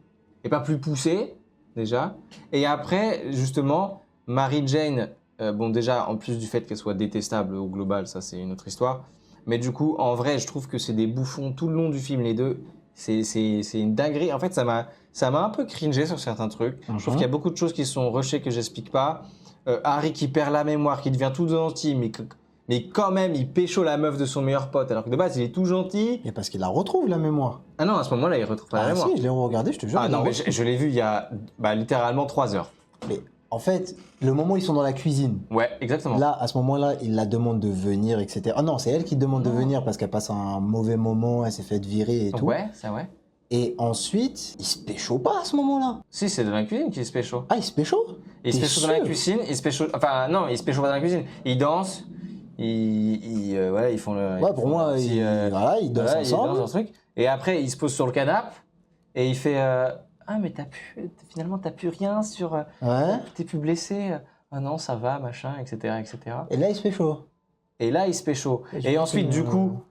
Speaker 1: poussé déjà? Et après, justement, Mary Jane, bon déjà en plus du fait qu'elle soit détestable au global, ça c'est une autre histoire. Mais du coup, en vrai, je trouve que c'est des bouffons tout le long du film, les deux. C'est une dinguerie. En fait, ça m'a un peu cringé sur certains trucs. Je trouve qu'il y a beaucoup de choses qui sont rushées que j'explique pas. Harry qui perd la mémoire, qui devient tout gentil, mais quand même, il pécho la meuf de son meilleur pote, alors que de base, il est tout gentil.
Speaker 2: Et parce qu'il la retrouve, la mémoire.
Speaker 1: Ah non, à ce moment-là, il retrouve pas la mémoire.
Speaker 2: Si, je l'ai regardé, je te jure.
Speaker 1: Ah non, mais je l'ai vu il y a littéralement 3 heures.
Speaker 2: Mais en fait, le moment où ils sont dans la cuisine.
Speaker 1: Ouais, exactement.
Speaker 2: Là, à ce moment-là, il la demande de venir, etc. Ah non, c'est elle qui demande de venir parce qu'elle passe un mauvais moment, elle s'est faite virer et tout.
Speaker 1: Ouais, c'est vrai.
Speaker 2: Et ensuite, il se pécho pas à ce moment-là.
Speaker 1: Si, c'est dans la cuisine qu'il se pécho.
Speaker 2: Ah, il se pécho?
Speaker 1: Il se pécho dans la cuisine, il se pécho... Enfin, non, il se pécho pas dans la cuisine. Il danse, voilà, ils font le...
Speaker 2: Ouais, pour moi, ils dansent ensemble.
Speaker 1: Ils dansent un truc. Et après, il se pose sur le canapé et il fait... Ah, mais finalement, t'as plus rien sur...
Speaker 2: Ouais.
Speaker 1: T'es plus blessé. Ah non, ça va, machin, etc., etc.
Speaker 2: Et là, il se pécho.
Speaker 1: Et là, il se pécho. Et ensuite, du coup,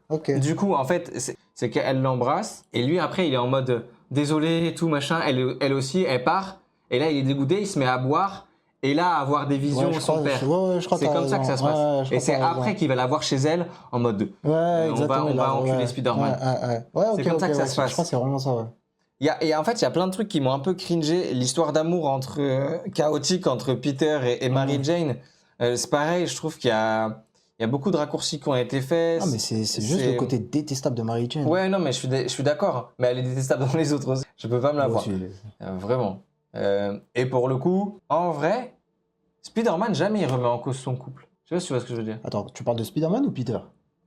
Speaker 1: en fait, c'est qu'elle l'embrasse. Et lui, après, il est en mode désolé et tout, machin. Elle aussi, elle part. Et là, il est dégoûté, il se met à boire. Et là, à avoir des visions de son père. C'est comme ça que ça se passe. Et c'est après qu'il va la voir chez elle en mode on va enculer Spider-Man. C'est comme ça que ça se passe.
Speaker 2: Je crois que c'est vraiment ça, ouais.
Speaker 1: Et en fait, il y a plein de trucs qui m'ont un peu cringé. L'histoire d'amour chaotique entre Peter et Mary Jane, c'est pareil, je trouve qu'il y a beaucoup de raccourcis qui ont été faits.
Speaker 2: Ah, mais c'est juste le côté détestable de Mary Jane.
Speaker 1: Ouais, non, mais je suis d'accord. Mais elle est détestable dans les autres aussi. Je peux pas me la voir. Vraiment. Et pour le coup, en vrai, Spider-Man, jamais il remet en cause son couple. Je sais pas si tu vois ce que je veux dire.
Speaker 2: Attends, tu parles de Spider-Man ou Peter?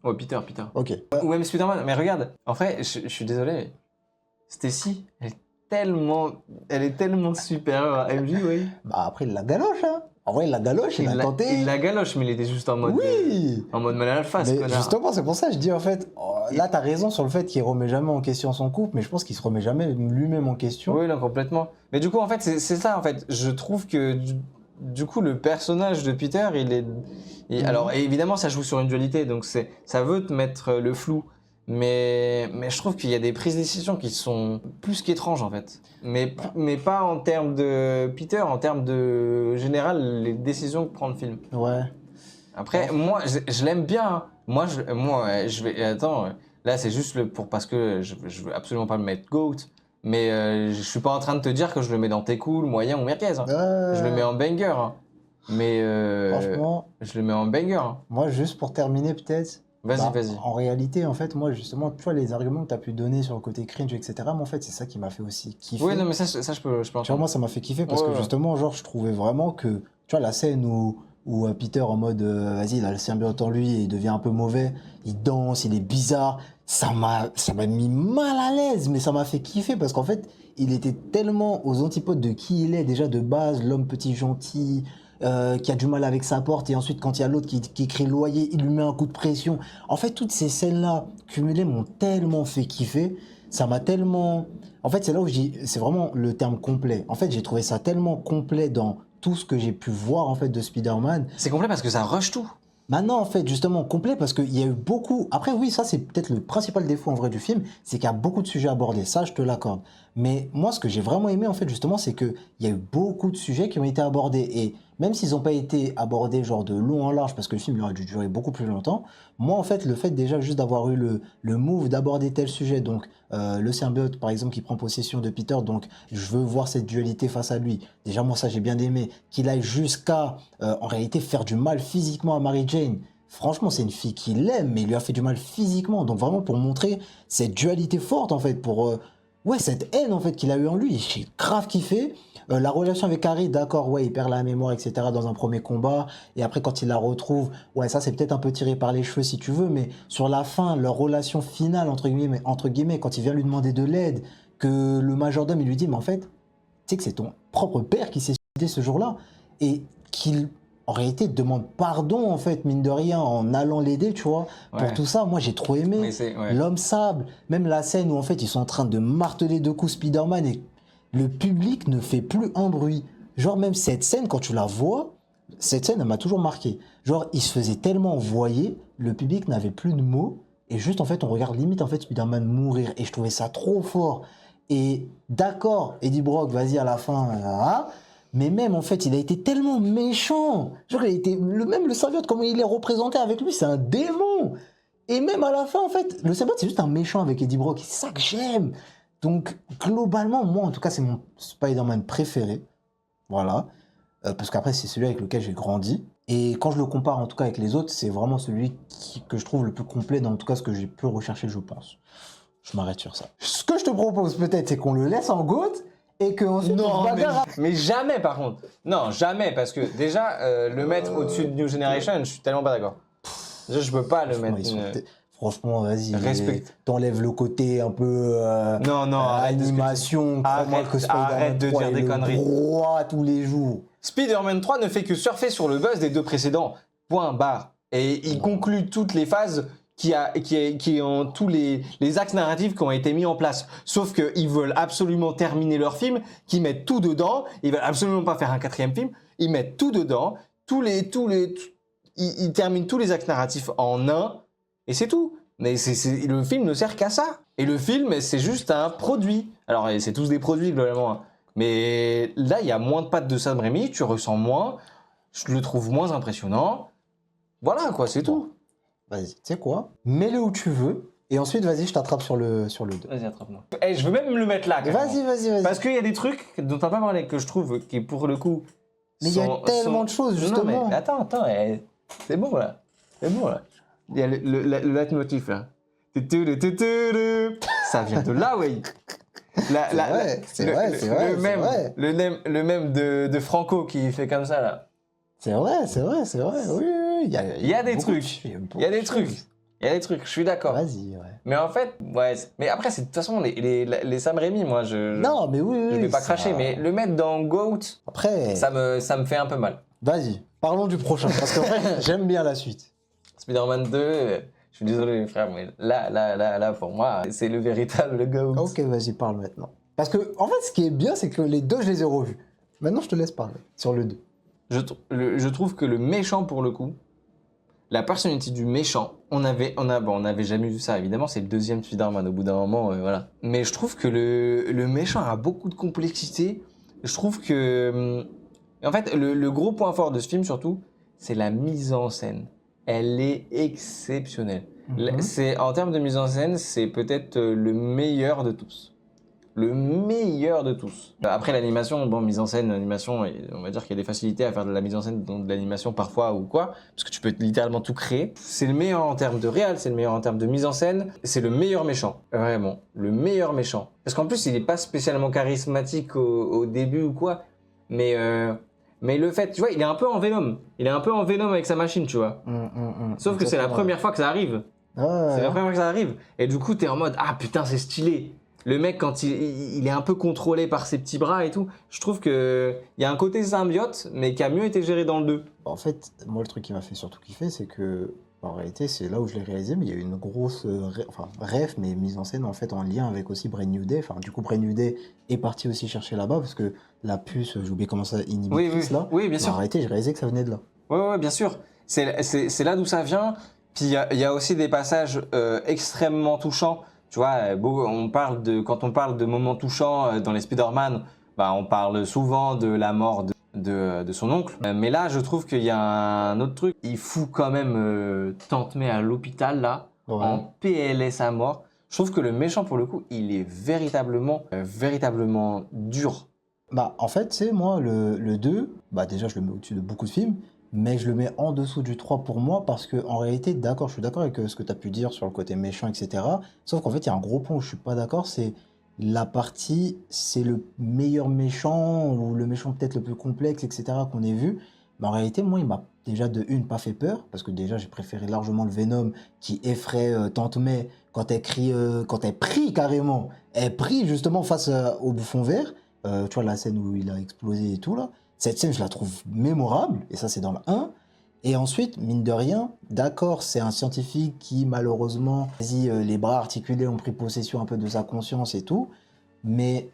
Speaker 1: Ouais, Peter.
Speaker 2: Ok.
Speaker 1: Ou même Spider-Man. Mais regarde, en vrai, je suis désolé, mais Stacy, elle est tellement supérieure à MJ, oui.
Speaker 2: Bah après, il la galoche, hein. En vrai, il la galoche, il a tenté.
Speaker 1: Il la galoche, mais il était juste en mode...
Speaker 2: Oui.
Speaker 1: En mode mal à la face,
Speaker 2: mais
Speaker 1: connard.
Speaker 2: Justement, c'est pour ça que je dis, en fait, là, t'as raison sur le fait qu'il remet jamais en question son couple, mais je pense qu'il se remet jamais lui-même en question.
Speaker 1: Oui, non, complètement. Mais du coup, en fait, c'est ça, en fait. Je trouve que, du coup, le personnage de Peter, il est... Alors, évidemment, ça joue sur une dualité, donc ça veut te mettre le flou. Mais je trouve qu'il y a des prises de décision qui sont plus qu'étranges en fait. Mais pas en termes de Peter, en termes de général, les décisions que prend le film.
Speaker 2: Ouais.
Speaker 1: Après, moi, je l'aime bien. Hein. Moi, je vais... Attends, là c'est juste parce que je veux absolument pas le mettre GOAT. Mais je suis pas en train de te dire que je le mets dans T'es cool, moyen ou merguez. Hein. Je le mets en banger. Hein. Mais
Speaker 2: franchement,
Speaker 1: je le mets en banger. Hein.
Speaker 2: Moi, juste pour terminer peut-être...
Speaker 1: Vas-y.
Speaker 2: En réalité, en fait, moi, justement, tu vois, les arguments que tu as pu donner sur le côté cringe, etc., mais en fait, c'est ça qui m'a fait aussi kiffer.
Speaker 1: Oui, non, mais ça je peux
Speaker 2: Tu vois, moi, ça m'a fait kiffer parce que, justement, genre, je trouvais vraiment que, tu vois, la scène où Peter, en mode, vas-y, il a le symbiote en lui et il devient un peu mauvais, il danse, il est bizarre, ça m'a mis mal à l'aise, mais ça m'a fait kiffer parce qu'en fait, il était tellement aux antipodes de qui il est, déjà de base, l'homme petit gentil, qui a du mal avec sa porte, et ensuite quand il y a l'autre qui crie loyer, il lui met un coup de pression. En fait, toutes ces scènes-là cumulées m'ont tellement fait kiffer, ça m'a tellement... En fait, c'est là où je dis, c'est vraiment le terme complet. En fait, j'ai trouvé ça tellement complet dans tout ce que j'ai pu voir en fait de Spider-Man.
Speaker 1: C'est complet parce que ça rush tout.
Speaker 2: Maintenant, en fait, justement, complet parce qu'il y a eu beaucoup... Après, oui, ça, c'est peut-être le principal défaut, en vrai, du film, c'est qu'il y a beaucoup de sujets abordés. Ça, je te l'accorde. Mais moi, ce que j'ai vraiment aimé, en fait, justement, c'est qu'il y a eu beaucoup de sujets qui ont été abordés. Et même s'ils n'ont pas été abordés, genre, de long en large, parce que le film, il aurait dû durer beaucoup plus longtemps, moi, en fait, le fait, déjà, juste d'avoir eu le move d'aborder tel sujet, donc, le symbiote, par exemple, qui prend possession de Peter, donc, je veux voir cette dualité face à lui. Déjà, moi, ça, j'ai bien aimé. Qu'il aille jusqu'à, en réalité, faire du mal physiquement à Mary Jane. Franchement, c'est une fille qu'il aime, mais il lui a fait du mal physiquement. Donc vraiment pour montrer cette dualité forte, en fait, pour ouais, cette haine en fait qu'il a eu en lui, j'ai grave kiffé. La relation avec Harry, d'accord, ouais, il perd la mémoire, etc. dans un premier combat. Et après, quand il la retrouve, ouais, ça c'est peut-être un peu tiré par les cheveux si tu veux, mais sur la fin, leur relation finale, entre guillemets, quand il vient lui demander de l'aide, que le majordome, il lui dit, mais en fait, tu sais que c'est ton propre père qui s'est suicidé ce jour-là. Et qu'il, en réalité, demande pardon, en fait, mine de rien, en allant l'aider, tu vois. Pour
Speaker 1: Ouais.
Speaker 2: tout ça, moi j'ai trop aimé.
Speaker 1: Mais c'est. Ouais.
Speaker 2: L'homme sable, même la scène où en fait ils sont en train de marteler deux coups Spider-Man et le public ne fait plus un bruit. Genre même cette scène, quand tu la vois, cette scène elle m'a toujours marqué. Genre il se faisait tellement envoyer, le public n'avait plus de mots et juste en fait on regarde limite en fait Spider-Man mourir et je trouvais ça trop fort. Et d'accord, Eddie Brock, vas-y à la fin, mais même en fait il a été tellement méchant. Genre il a été, même le symbiote comment il est représenté avec lui, c'est un démon. Et même à la fin, en fait, le symbiote, c'est juste un méchant avec Eddie Brock. Et c'est ça que j'aime. Donc, globalement, moi, en tout cas, c'est mon Spider-Man préféré. Voilà. Parce qu'après, c'est celui avec lequel j'ai grandi. Et quand je le compare, en tout cas, avec les autres, c'est vraiment celui que je trouve le plus complet dans, en tout cas, ce que j'ai pu rechercher, je pense. Je m'arrête sur ça. Ce que je te propose, peut-être, c'est qu'on le laisse en GOAT et qu'ensuite, on se bagarre.
Speaker 1: Mais jamais par contre. Non, jamais, parce que déjà, le mettre au-dessus de New Generation, je suis tellement pas d'accord. Déjà, je peux pas le mettre.
Speaker 2: Franchement, vas-y,
Speaker 1: Respecte.
Speaker 2: t'enlèves le côté un peu
Speaker 1: Non, non, arrête de ce que tu-
Speaker 2: animation, crois-moi
Speaker 1: Arrête-
Speaker 2: que Spider-Man
Speaker 1: arrête de
Speaker 2: 3
Speaker 1: dire
Speaker 2: est
Speaker 1: des
Speaker 2: le
Speaker 1: conneries.
Speaker 2: roi tous les jours.
Speaker 1: Spider-Man 3 ne fait que surfer sur le buzz des deux précédents. Point barre. Et il conclut toutes les phases qui ont tous les axes narratifs qui ont été mis en place. Sauf qu'ils veulent absolument terminer leur film, qu'ils mettent tout dedans. Ils veulent absolument pas faire un quatrième film. Ils mettent tout dedans. Ils terminent tous les axes narratifs en un. Et c'est tout. Mais le film ne sert qu'à ça. Et le film, c'est juste un produit. Alors, c'est tous des produits, globalement. Hein. Mais là, il y a moins de pattes de Sam Raimi, tu ressens moins, je le trouve moins impressionnant. Voilà, quoi, c'est tout.
Speaker 2: Vas-y, tu sais quoi? Mets-le où tu veux. Et ensuite, vas-y, je t'attrape sur le 2.
Speaker 1: Vas-y, attrape-moi. Je veux même le mettre là. carrément.
Speaker 2: Vas-y.
Speaker 1: Parce qu'il y a des trucs dont t'as pas parlé, que je trouve, qui pour le coup...
Speaker 2: Mais il y a tellement de choses, justement.
Speaker 1: Non, mais attends, c'est bon, là. C'est bon, là. Il y a le leitmotiv, là. Ça vient de là, oui.
Speaker 2: C'est vrai.
Speaker 1: Le même de Franco qui fait comme ça, là.
Speaker 2: C'est vrai. Oui.
Speaker 1: Il y a des trucs. Il y a des trucs, je suis d'accord.
Speaker 2: Vas-y, ouais.
Speaker 1: Mais en fait, ouais. Mais après, c'est de toute façon, les Sam Raimi, moi,
Speaker 2: Non, mais oui.
Speaker 1: je vais pas cracher, mais le mettre dans GOAT,
Speaker 2: Après,
Speaker 1: ça me fait un peu mal.
Speaker 2: vas-y, parlons du prochain. Parce que j'aime bien la suite.
Speaker 1: Spider-Man 2, je suis désolé, les frères, mais là, pour moi, c'est le véritable GOAT.
Speaker 2: Ok, vas-y, parle maintenant. Parce que, en fait, ce qui est bien, c'est que les deux, je les ai revus. Maintenant, je te laisse parler sur le 2.
Speaker 1: Je trouve que le méchant, pour le coup, la personnalité du méchant, on avait jamais vu ça, évidemment, c'est le deuxième Spider-Man, au bout d'un moment, voilà. Mais je trouve que le méchant a beaucoup de complexité. Je trouve que... En fait, le gros point fort de ce film, surtout, c'est la mise en scène. Elle est exceptionnelle. En termes de mise en scène, c'est peut-être le meilleur de tous. Le meilleur de tous. Après l'animation, mise en scène, animation, on va dire qu'il y a des facilités à faire de la mise en scène, de l'animation parfois ou quoi, parce que tu peux littéralement tout créer. C'est le meilleur en termes de réal, c'est le meilleur en termes de mise en scène, c'est le meilleur méchant, vraiment, le meilleur méchant. Parce qu'en plus, il n'est pas spécialement charismatique au début ou quoi, mais le fait, tu vois, il est un peu en Venom. Il est un peu en Venom avec sa machine, tu vois. Sauf que c'est la première fois que ça arrive. C'est la première fois que ça arrive. Et du coup, t'es en mode, ah putain, c'est stylé. Le mec, quand il est un peu contrôlé par ses petits bras et tout, je trouve qu'il y a un côté symbiote, mais qui a mieux été géré dans le 2.
Speaker 2: En fait, moi, le truc qui m'a fait surtout kiffer, c'est que, en réalité, c'est là où je l'ai réalisé, mais il y a eu une grosse ref, mais mise en scène, en fait, en lien avec aussi Brand New Day. Enfin, du coup, Brand New Day est parti aussi chercher là-bas, parce que la puce, j'ai oublié comment ça, inhibitrice, là.
Speaker 1: Oui, bien sûr.
Speaker 2: En réalité, j'ai réalisé que ça venait de là.
Speaker 1: Oui, bien sûr. C'est là d'où ça vient. Puis il y a aussi des passages extrêmement touchants. Tu vois, quand on parle de moments touchants dans les Spider-Man, on parle souvent de la mort de son oncle. Mais là, je trouve qu'il y a un autre truc. Il fout quand même Tante May à l'hôpital, là, en PLS à mort. Je trouve que le méchant, pour le coup, il est véritablement dur.
Speaker 2: En fait, c'est moi, le 2, déjà, je le mets au-dessus de beaucoup de films, mais je le mets en dessous du 3 pour moi parce que en réalité, d'accord, je suis d'accord avec ce que tu as pu dire sur le côté méchant, etc. Sauf qu'en fait, il y a un gros point où je suis pas d'accord, c'est la partie, c'est le meilleur méchant, ou le méchant peut-être le plus complexe, etc., qu'on ait vu. Mais en réalité, moi, il m'a déjà de une pas fait peur, parce que déjà, j'ai préféré largement le Venom qui effraie Tante May quand elle crie, quand elle prie carrément. Elle prie justement face au bouffon vert. Tu vois, la scène où il a explosé et tout, là. Cette scène, je la trouve mémorable, et ça, c'est dans le 1. Et ensuite, mine de rien, d'accord, c'est un scientifique qui, malheureusement, vas-y, les bras articulés ont pris possession un peu de sa conscience et tout, mais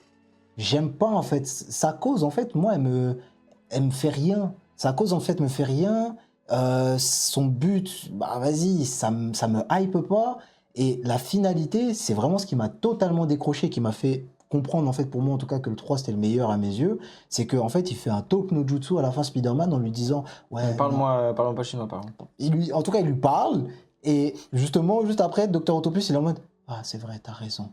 Speaker 2: j'aime pas, en fait. Sa cause, en fait, moi, elle me fait rien. Sa cause, en fait, me fait rien. Son but, bah vas-y, ça me hype pas. Et la finalité, c'est vraiment ce qui m'a totalement décroché, qui m'a fait comprendre, en fait, pour moi, en tout cas, que le 3 c'était le meilleur à mes yeux. C'est qu'en fait, il fait un talk no jutsu à la fin Spider-Man en lui disant, ouais, non.
Speaker 1: Parle-moi pas chinois, par contre.
Speaker 2: En tout cas, il lui parle. Et justement, juste après, Dr. Octopus, il est en mode, ah, c'est vrai, t'as raison.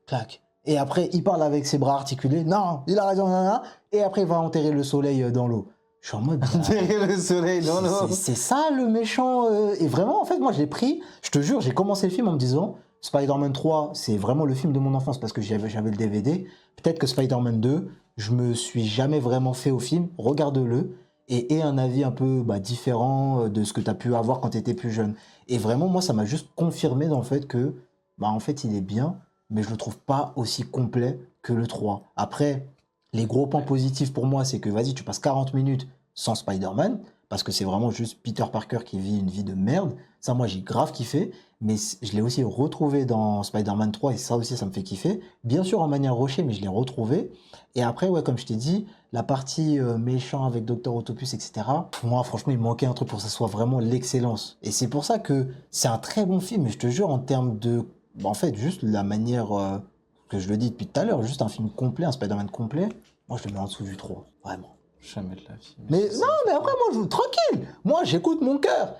Speaker 2: Clac. Et après, il parle avec ses bras articulés. Non, il a raison, nanana. Et après, il va enterrer le soleil dans l'eau. Je suis en mode.
Speaker 1: Enterrer le soleil dans l'eau.
Speaker 2: C'est ça le méchant. Et vraiment, en fait, moi, je l'ai pris. Je te jure, j'ai commencé le film en me disant Spider-Man 3, c'est vraiment le film de mon enfance parce que j'avais le DVD. Peut-être que Spider-Man 2, je me suis jamais vraiment fait au film. Regarde-le et aie un avis un peu différent de ce que tu as pu avoir quand tu étais plus jeune. Et vraiment, moi, ça m'a juste confirmé dans le fait que, en fait, il est bien, mais je le trouve pas aussi complet que le 3. Après, les gros points positifs pour moi, c'est que vas-y, tu passes 40 minutes sans Spider-Man, parce que c'est vraiment juste Peter Parker qui vit une vie de merde. Ça, moi, j'ai grave kiffé, mais je l'ai aussi retrouvé dans Spider-Man 3, et ça aussi, ça me fait kiffer. Bien sûr, en manière rushée, mais je l'ai retrouvé. Et après, ouais, comme je t'ai dit, la partie méchant avec Dr. Octopus, etc., moi, franchement, il manquait un truc pour que ça soit vraiment l'excellence. Et c'est pour ça que c'est un très bon film, et je te jure, en termes de... en fait, juste la manière que je le dis depuis tout à l'heure, juste un film complet, un Spider-Man complet, moi, je le mets en dessous du 3, vraiment.
Speaker 1: Jamais de la vie.
Speaker 2: Mais non, mais après, moi, tranquille. Moi, j'écoute mon cœur.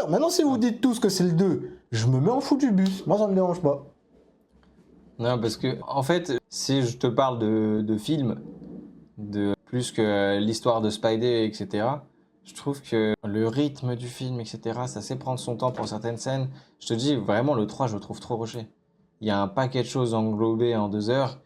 Speaker 2: Maintenant, si vous dites tous que c'est le 2, je me mets en fou du bus. Moi, ça me dérange pas.
Speaker 1: Non, parce que, en fait, si je te parle de films, de plus que l'histoire de Spidey, etc., je trouve que le rythme du film, etc., ça sait prendre son temps pour certaines scènes. Je te dis, vraiment, le 3, je le trouve trop rushé. Il y a un paquet de choses englobées en 2 heures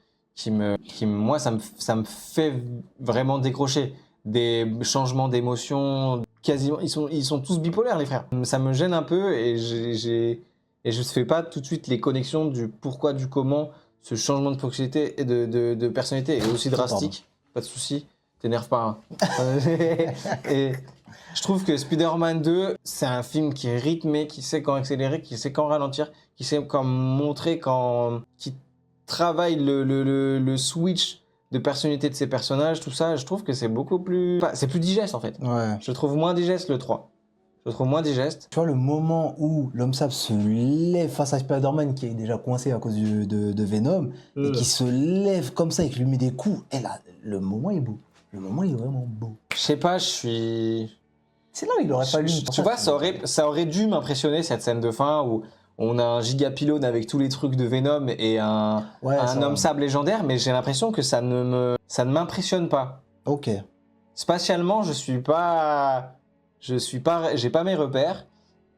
Speaker 1: moi, ça me fait vraiment décrocher. Des changements d'émotions, quasiment, ils sont tous bipolaires, les frères. Ça me gêne un peu et je ne fais pas tout de suite les connexions du pourquoi, du comment ce changement de personnalité et de personnalité est aussi drastique. Pas de souci, t'énerve pas. Hein. Et je trouve que Spider-Man 2, c'est un film qui est rythmé, qui sait quand accélérer, qui sait quand ralentir, qui sait quand montrer, qui travaille le switch de personnalité de ses personnages, tout ça. Je trouve que c'est beaucoup plus... c'est plus digeste, en fait.
Speaker 2: Ouais.
Speaker 1: Je le trouve moins digeste, le 3. Je le trouve moins digeste.
Speaker 2: Tu vois, le moment où l'homme sable se lève face à Spider-Man, qui est déjà coincé à cause de Venom, et qui se lève comme ça et qui lui met des coups, et là, le moment est beau. Le moment est vraiment beau.
Speaker 1: Je sais pas, je suis...
Speaker 2: C'est là où il aurait fallu...
Speaker 1: Tu vois, ça aurait dû m'impressionner, cette scène de fin, où on a un gigapylone avec tous les trucs de Venom et un homme sable légendaire, mais j'ai l'impression que ça ne m'impressionne pas.
Speaker 2: Ok.
Speaker 1: Spatialement, j'ai pas mes repères.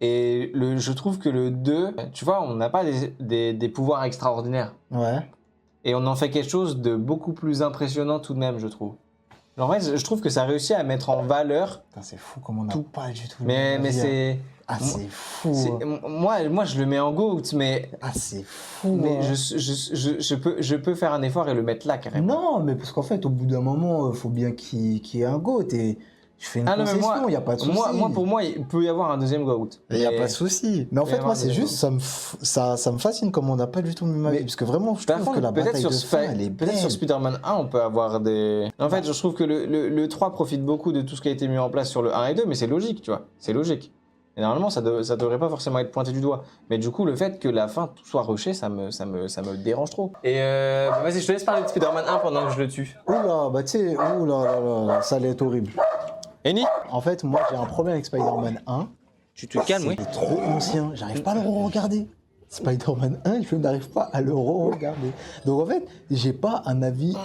Speaker 1: Et je trouve que le 2, tu vois, on n'a pas des pouvoirs extraordinaires.
Speaker 2: Ouais.
Speaker 1: Et on en fait quelque chose de beaucoup plus impressionnant tout de même, je trouve. En vrai, je trouve que ça réussit à mettre en valeur.
Speaker 2: Putain, c'est fou comme on n'a pas du tout...
Speaker 1: Mais c'est...
Speaker 2: Ah, c'est fou.
Speaker 1: Moi, je le mets en GOAT, mais...
Speaker 2: Ah, c'est fou.
Speaker 1: Mais je peux faire un effort et le mettre là, carrément.
Speaker 2: Non, mais parce qu'en fait, au bout d'un moment, il faut bien qu'il y ait un GOAT. Et je fais une concession, il n'y a pas de souci.
Speaker 1: Pour moi, il peut y avoir un deuxième GOAT.
Speaker 2: Il n'y a pas de souci. Mais en fait, moi, c'est juste, ça me fascine comme on n'a pas du tout le même avis. Parce que vraiment, je trouve que la bataille de fin, elle est belle.
Speaker 1: Peut-être sur Spider-Man 1, on peut avoir des... En fait, je trouve que le 3 profite beaucoup de tout ce qui a été mis en place sur le 1 et 2, mais c'est logique, tu vois. C'est logique. Et normalement, ça devrait pas forcément être pointé du doigt. Mais du coup, le fait que la fin tout soit rushée, ça me dérange trop. Et vas-y, je te laisse parler de Spider-Man 1 pendant que je le tue.
Speaker 2: Oula, bah tu sais, oula, ça allait être horrible.
Speaker 1: Eni ?
Speaker 2: En fait, moi, j'ai un problème avec Spider-Man 1.
Speaker 1: Tu te calmes, oui.
Speaker 2: C'est trop ancien, j'arrive pas à le re-regarder. Spider-Man 1, je n'arrive pas à le re-regarder. Donc en fait, j'ai pas un avis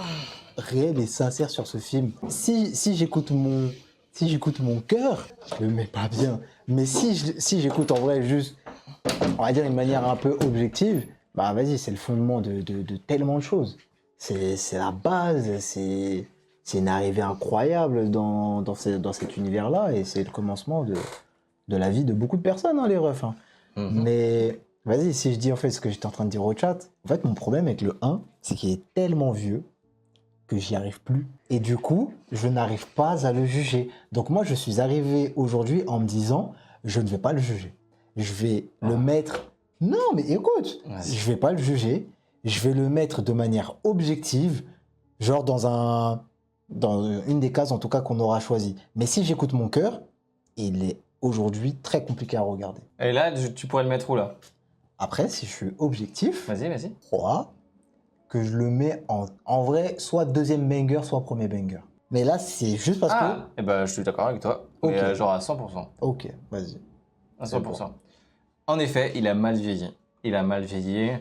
Speaker 2: réel et sincère sur ce film. Si j'écoute mon cœur, je le mets pas bien. Mais si j'écoute en vrai juste, on va dire une manière un peu objective, Bah vas-y, c'est le fondement de tellement de choses. C'est la base, c'est une arrivée incroyable dans cet univers-là et c'est le commencement de la vie de beaucoup de personnes, hein, les refs. Hein.
Speaker 1: Mhm.
Speaker 2: Mais vas-y, si je dis en fait ce que j'étais en train de dire au chat, en fait mon problème avec le 1, c'est qu'il est tellement vieux que j'y arrive plus. Et du coup, je n'arrive pas à le juger. Donc moi, je suis arrivé aujourd'hui en me disant, je ne vais pas le juger. Je vais le mettre... Non, mais écoute,
Speaker 1: Vas-y.
Speaker 2: je vais pas le juger. Je vais le mettre de manière objective, genre dans une des cases en tout cas qu'on aura choisi. Mais si j'écoute mon cœur, il est aujourd'hui très compliqué à regarder.
Speaker 1: Et là, tu pourrais le mettre où là?
Speaker 2: Après, si je suis objectif,
Speaker 1: Vas-y.
Speaker 2: je crois que je le mets en vrai, soit deuxième banger, soit premier banger. Mais là, c'est juste parce
Speaker 1: Ah, et ben, je suis d'accord avec toi.
Speaker 2: Ok.
Speaker 1: Mais genre à 100%.
Speaker 2: que... Ok, vas-y.
Speaker 1: À
Speaker 2: C'est
Speaker 1: 100%. En effet, il a mal vieilli. Il a mal vieilli.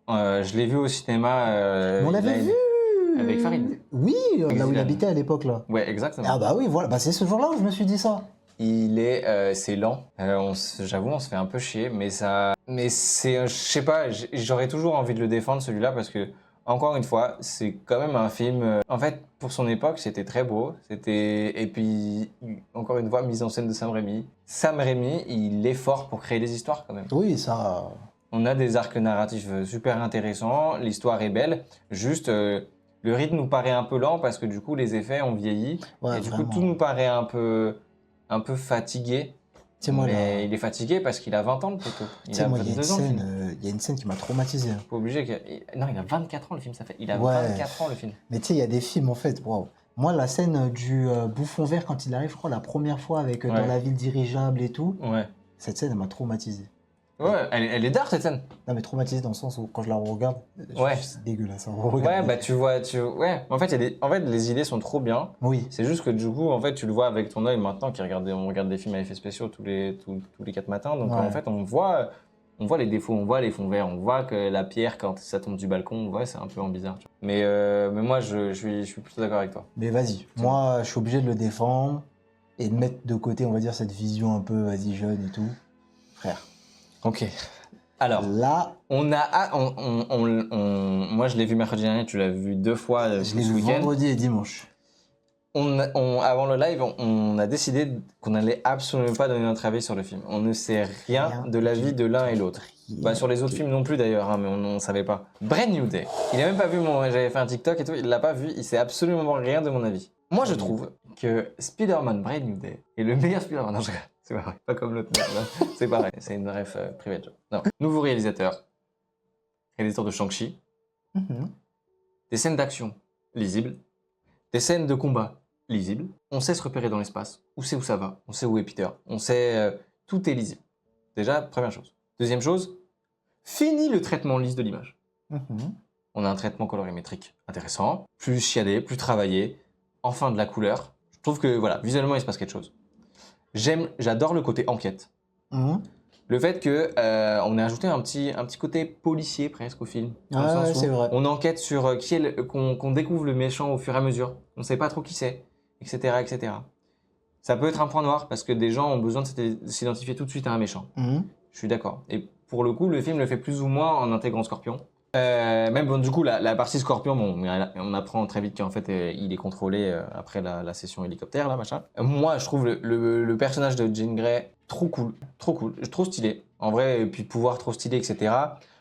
Speaker 1: Je l'ai vu au cinéma.
Speaker 2: On l'avait vu
Speaker 1: avec Farid.
Speaker 2: Oui, là où il
Speaker 1: Zidane.
Speaker 2: habitait à l'époque, là.
Speaker 1: Ouais, exactement.
Speaker 2: Ah bah oui, voilà. Bah c'est ce jour-là où je me suis dit ça.
Speaker 1: C'est lent. J'avoue, on se fait un peu chier, mais je sais pas, j'aurais toujours envie de le défendre celui-là parce que, encore une fois, c'est quand même un film. En fait, pour son époque, c'était très beau. Et puis, encore une fois, mise en scène de Sam Raimi. Sam Raimi, il est fort pour créer des histoires quand même.
Speaker 2: Oui, ça...
Speaker 1: On a des arcs narratifs super intéressants, l'histoire est belle, juste le rythme nous paraît un peu lent parce que du coup les effets ont vieilli
Speaker 2: Ouais,
Speaker 1: et du coup
Speaker 2: vraiment.
Speaker 1: tout nous paraît un peu fatigué.
Speaker 2: Tu sais, moi,
Speaker 1: Mais
Speaker 2: là...
Speaker 1: il est fatigué parce qu'il a 20 ans le poteau.
Speaker 2: Tu
Speaker 1: Il
Speaker 2: sais,
Speaker 1: a
Speaker 2: moi, il y a une
Speaker 1: 22 ans le film.
Speaker 2: scène, il y a une scène qui m'a traumatisé. Hein.
Speaker 1: Pas obligé Non, il a 24 ans le film, ça fait. Il a
Speaker 2: Ouais.
Speaker 1: 24 ans le film.
Speaker 2: Mais tu sais, il y a des films, en fait, waouh. Moi, la scène du bouffon vert, quand il arrive, je crois, la première fois avec dans
Speaker 1: Ouais.
Speaker 2: la ville dirigeable et tout,
Speaker 1: Ouais.
Speaker 2: cette scène, elle m'a traumatisé.
Speaker 1: Ouais, elle est dark cette scène.
Speaker 2: Non, mais traumatisé dans le sens où, quand je la regarde,
Speaker 1: Ouais.
Speaker 2: c'est dégueulasse. Hein,
Speaker 1: Ouais, bah tu vois, ouais. En fait, en fait, les idées sont trop bien.
Speaker 2: Oui.
Speaker 1: C'est juste que du coup, en fait, tu le vois avec ton œil maintenant, on regarde des films à effets spéciaux tous les 4 matins. Donc
Speaker 2: Ouais.
Speaker 1: en fait, on voit les défauts, on voit les fonds verts, on voit que la pierre, quand ça tombe du balcon, on voit, c'est un peu en bizarre. Tu vois. Mais moi, je suis plutôt d'accord avec toi.
Speaker 2: Mais vas-y, moi, je suis obligé de le défendre et de mettre de côté, on va dire, cette vision un peu, vas-y, jeune et tout. Frère.
Speaker 1: Ok. Alors,
Speaker 2: Là,
Speaker 1: moi, je l'ai vu mercredi dernier, tu l'as vu 2 fois
Speaker 2: je
Speaker 1: ce
Speaker 2: l'ai vu
Speaker 1: week-end.
Speaker 2: vendredi et dimanche.
Speaker 1: Avant le live, on a décidé qu'on n'allait absolument pas donner notre avis sur le film. On ne sait rien de la vie de l'un et l'autre. Bah, sur les autres films non plus d'ailleurs, hein, mais on savait pas. Brand New Day. Il a même pas vu j'avais fait un TikTok et tout, il l'a pas vu, il sait absolument rien de mon avis. Moi, je trouve que Spider-Man Brand New Day est le meilleur Spider-Man. Non, c'est pas vrai. Pas comme l'autre mec, là. C'est pareil, c'est une ref private joke. Non. Nouveau réalisateur de Shang-Chi.
Speaker 2: Mhm.
Speaker 1: Des scènes d'action lisibles. Des scènes de combat lisibles. On sait se repérer dans l'espace. On sait où ça va. On sait où est Peter. On sait... tout est lisible. Déjà, première chose. Deuxième chose, fini le traitement lisse de l'image.
Speaker 2: Mhm.
Speaker 1: On a un traitement colorimétrique intéressant, plus chiadé, plus travaillé, enfin de la couleur. Je trouve que, voilà, visuellement, il se passe quelque chose. J'adore le côté enquête.
Speaker 2: Mhm.
Speaker 1: Le fait que on ait ajouté un petit côté policier presque au film. Dans le
Speaker 2: Ah
Speaker 1: sens
Speaker 2: ouais,
Speaker 1: où
Speaker 2: c'est vrai.
Speaker 1: on enquête sur qu'on découvre le méchant au fur et à mesure. On ne sait pas trop qui c'est, etc., etc. Ça peut être un point noir parce que des gens ont besoin de s'identifier tout de suite à un méchant.
Speaker 2: Mhm.
Speaker 1: Je suis d'accord. Et pour le coup, le film le fait plus ou moins en intégrant Scorpion. Même bon, du coup, la partie Scorpion, bon, on apprend très vite qu'en fait, il est contrôlé après la session hélicoptère, là, machin. Moi, je trouve le personnage de Jean Grey trop cool, trop stylé. En vrai, et puis pouvoir trop stylé, etc.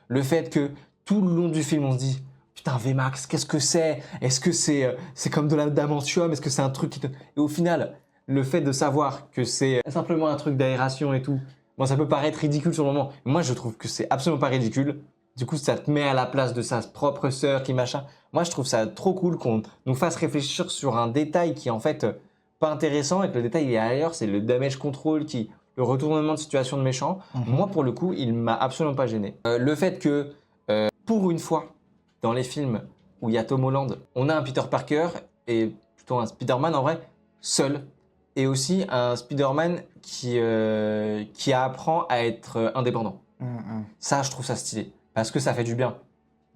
Speaker 1: Le fait que tout le long du film, on se dit, putain, VMAX, qu'est-ce que c'est? Est-ce que c'est comme de l'adamantium? Est-ce que c'est un truc qui te... Et au final, le fait de savoir que c'est simplement un truc d'aération et tout, bon, ça peut paraître ridicule sur le moment. Moi, je trouve que c'est absolument pas ridicule. Du coup, ça te met à la place de sa propre sœur qui machin. Moi, je trouve ça trop cool qu'on nous fasse réfléchir sur un détail qui est en fait pas intéressant et que le détail il est ailleurs. C'est le damage control, le retournement de situation de méchant.
Speaker 2: Mhm.
Speaker 1: Moi, pour le coup, il m'a absolument pas gêné. Le fait que, pour une fois, dans les films où il y a Tom Holland, on a un Peter Parker et plutôt un Spider-Man en vrai, seul. Et aussi un Spider-Man qui apprend à être indépendant.
Speaker 2: Mhm.
Speaker 1: Ça, je trouve ça stylé. Parce que ça fait du bien.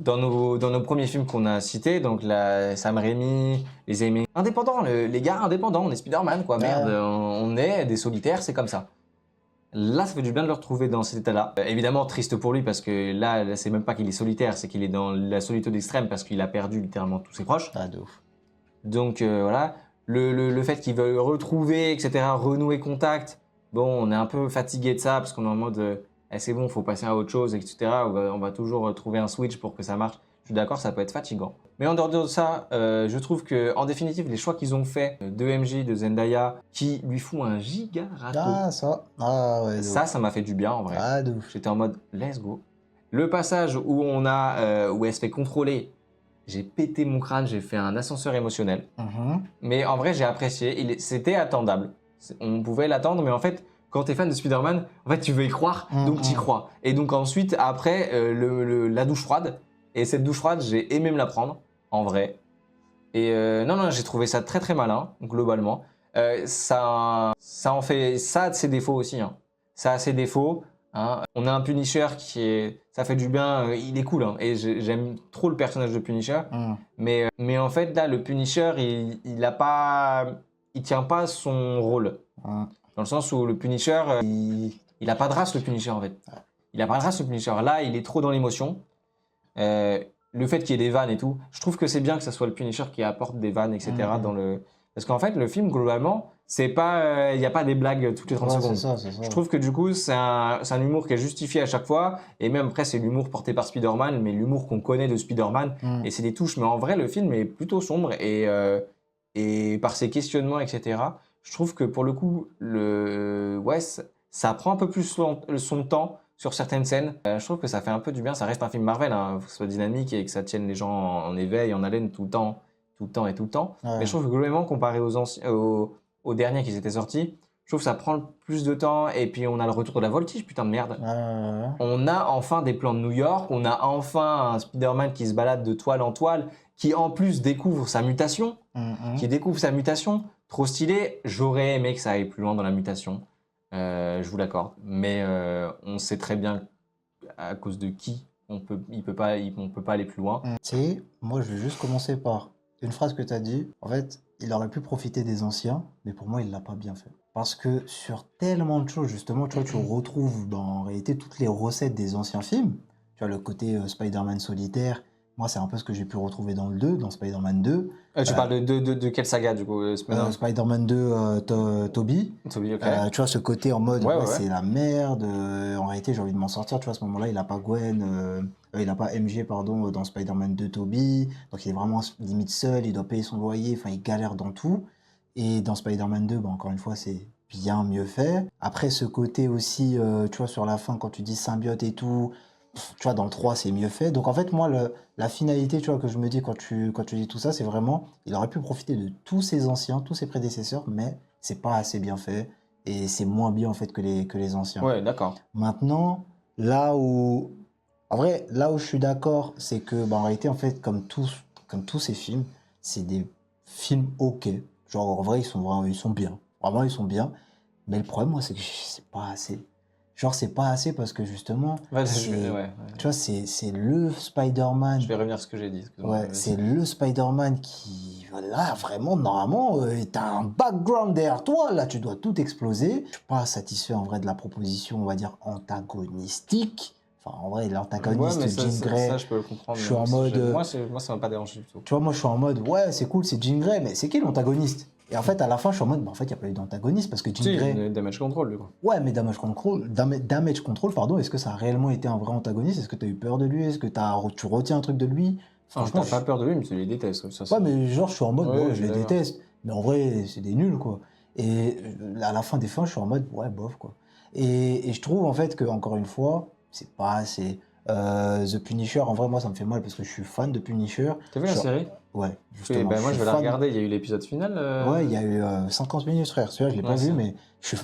Speaker 1: Dans nos premiers films qu'on a cités, donc Sam Raimi, les aimés indépendants, les gars indépendants, on est Spider-Man, quoi, merde, on est des solitaires, c'est comme ça. Là, ça fait du bien de le retrouver dans cet état-là. Évidemment, triste pour lui parce que là c'est même pas qu'il est solitaire, c'est qu'il est dans la solitude extrême parce qu'il a perdu littéralement tous ses proches.
Speaker 2: Ah, de ouf.
Speaker 1: Donc voilà, le fait qu'il veuille retrouver, etc., renouer contact, bon, on est un peu fatigué de ça parce qu'on est en mode eh, c'est bon, faut passer à autre chose, etc. On va toujours trouver un switch pour que ça marche. Je suis d'accord, ça peut être fatigant. Mais en dehors de ça, je trouve que en définitive, les choix qu'ils ont fait de MJ, de Zendaya, qui lui font un giga râteau,
Speaker 2: Ah, ça. Ah, ouais, de ouf.
Speaker 1: ça m'a fait du bien en vrai.
Speaker 2: Ah, de ouf.
Speaker 1: J'étais en mode let's go. Le passage où où elle se fait contrôler, j'ai pété mon crâne, j'ai fait un ascenseur émotionnel.
Speaker 2: Mhm.
Speaker 1: Mais en vrai, j'ai apprécié. C'était attendable. On pouvait l'attendre, mais en fait, quand t'es fan de Spider-Man, en fait, tu veux y croire, donc t'y crois. Et donc ensuite, après, la douche froide. Et cette douche froide, j'ai aimé me la prendre, en vrai. Et non, j'ai trouvé ça très très malin, globalement. Ça en fait, ça a de ses défauts aussi. Hein. Ça a ses défauts. Hein. On a un Punisher ça fait du bien. Il est cool, hein, et j'aime trop le personnage de Punisher. Mais en fait, là, le Punisher, il tient pas son rôle. Dans le sens où le Punisher, il a pas de race, le Punisher, en fait. Il a pas de race, le Punisher. Là, il est trop dans l'émotion. Le fait qu'il y ait des vannes et tout, je trouve que c'est bien que ça soit le Punisher qui apporte des vannes, etc. dans le... Parce qu'en fait, le film, globalement, c'est pas, il n'y a pas des blagues toutes les 30 secondes.
Speaker 2: C'est ça.
Speaker 1: Je trouve que du coup, c'est un humour qui est justifié à chaque fois. Et même après, c'est l'humour porté par Spider-Man, mais l'humour qu'on connaît de Spider-Man. Et c'est des touches. Mais en vrai, le film est plutôt sombre. Et par ses questionnements, etc., je trouve que pour le coup, ça prend un peu plus son temps sur certaines scènes. Je trouve que ça fait un peu du bien. Ça reste un film Marvel, hein, faut que ce soit dynamique et que ça tienne les gens en éveil, en haleine tout le temps.
Speaker 2: Ouais.
Speaker 1: Mais je trouve que globalement, comparé aux derniers qui étaient sortis, je trouve que ça prend plus de temps. Et puis on a le retour de la voltige, putain de merde. On a enfin des plans de New York. On a enfin un Spider-Man qui se balade de toile en toile, qui en plus découvre sa mutation. Trop stylé. J'aurais aimé que ça aille plus loin dans la mutation. Je vous l'accorde. Mais on sait très bien à cause de qui on peut pas aller plus loin.
Speaker 2: Tu sais, moi je vais juste commencer par une phrase que tu as dit. En fait, il aurait pu profiter des anciens, mais pour moi, il l'a pas bien fait. Parce que sur tellement de choses, justement, tu vois, tu retrouves en réalité toutes les recettes des anciens films. Tu vois, le côté Spider-Man solitaire. Moi, c'est un peu ce que j'ai pu retrouver dans le 2, dans Spider-Man 2.
Speaker 1: Tu parles de quelle saga du coup
Speaker 2: Spider-Man 2, Tobey.
Speaker 1: Tobey, ok.
Speaker 2: Tu vois, ce côté en mode,
Speaker 1: Ouais.
Speaker 2: c'est la merde. En réalité, j'ai envie de m'en sortir. Tu vois, à ce moment-là, il n'a pas Gwen, il n'a pas MJ, pardon, dans Spider-Man 2, Tobey. Donc, il est vraiment limite seul. Il doit payer son loyer. Enfin, il galère dans tout. Et dans Spider-Man 2, bah, encore une fois, c'est bien mieux fait. Après, ce côté aussi, tu vois, sur la fin, quand tu dis symbiote et tout, tu vois, dans le 3, c'est mieux fait. Donc, en fait, moi, la finalité, tu vois, que je me dis quand tu dis tout ça, c'est vraiment, il aurait pu profiter de tous ses anciens, tous ses prédécesseurs, mais c'est pas assez bien fait. Et c'est moins bien, en fait, que les anciens.
Speaker 1: Ouais, d'accord.
Speaker 2: Maintenant, en vrai, là où je suis d'accord, c'est que, bah, en réalité, en fait, comme tous ces films, c'est des films ok. Genre, en vrai, ils sont bien. Vraiment, ils sont bien. Mais le problème, moi, c'est que c'est pas assez. Genre, c'est pas assez parce que justement, tu vois, c'est le Spider-Man.
Speaker 1: Je vais revenir à ce que j'ai dit.
Speaker 2: Ouais, c'est le Spider-Man qui, là, vraiment, normalement, t'as un background derrière toi, là, tu dois tout exploser. Je suis pas satisfait, en vrai, de la proposition, on va dire, antagonistique. Enfin, en vrai, l'antagoniste, Jean Grey.
Speaker 1: Ça, je peux le comprendre.
Speaker 2: Je suis en mode.
Speaker 1: Moi, ça m'a pas dérangé du tout.
Speaker 2: Tu vois, moi, je suis en mode, ouais, c'est cool, c'est Jean Grey, mais c'est qui l'antagoniste? Et en fait, à la fin, je suis en mode, bah, en fait, il n'y a pas eu d'antagoniste parce que Jean Grey.
Speaker 1: Damage Control, du coup.
Speaker 2: Ouais, mais Damage Control, pardon, est-ce que ça a réellement été un vrai antagoniste? Est-ce que tu as eu peur de lui? Est-ce que tu retiens un truc de lui?
Speaker 1: Franchement, je n'ai pas peur de lui, mais tu les détestes. Ça,
Speaker 2: ouais, mais genre, je suis en mode,
Speaker 1: ouais,
Speaker 2: je les déteste. Mais en vrai, c'est des nuls, quoi. Et à la fin des fins, je suis en mode, ouais, bof, quoi. Et je trouve, en fait, que encore une fois, c'est pas assez. The Punisher, en vrai, moi, ça me fait mal parce que je suis fan de Punisher.
Speaker 1: T'as vu la série?
Speaker 2: Ouais,
Speaker 1: justement. Ben moi, je vais la regarder. Il y a eu l'épisode final.
Speaker 2: Ouais, il y a eu 50 minutes, frère. Celui-là, je l'ai pas vu, mais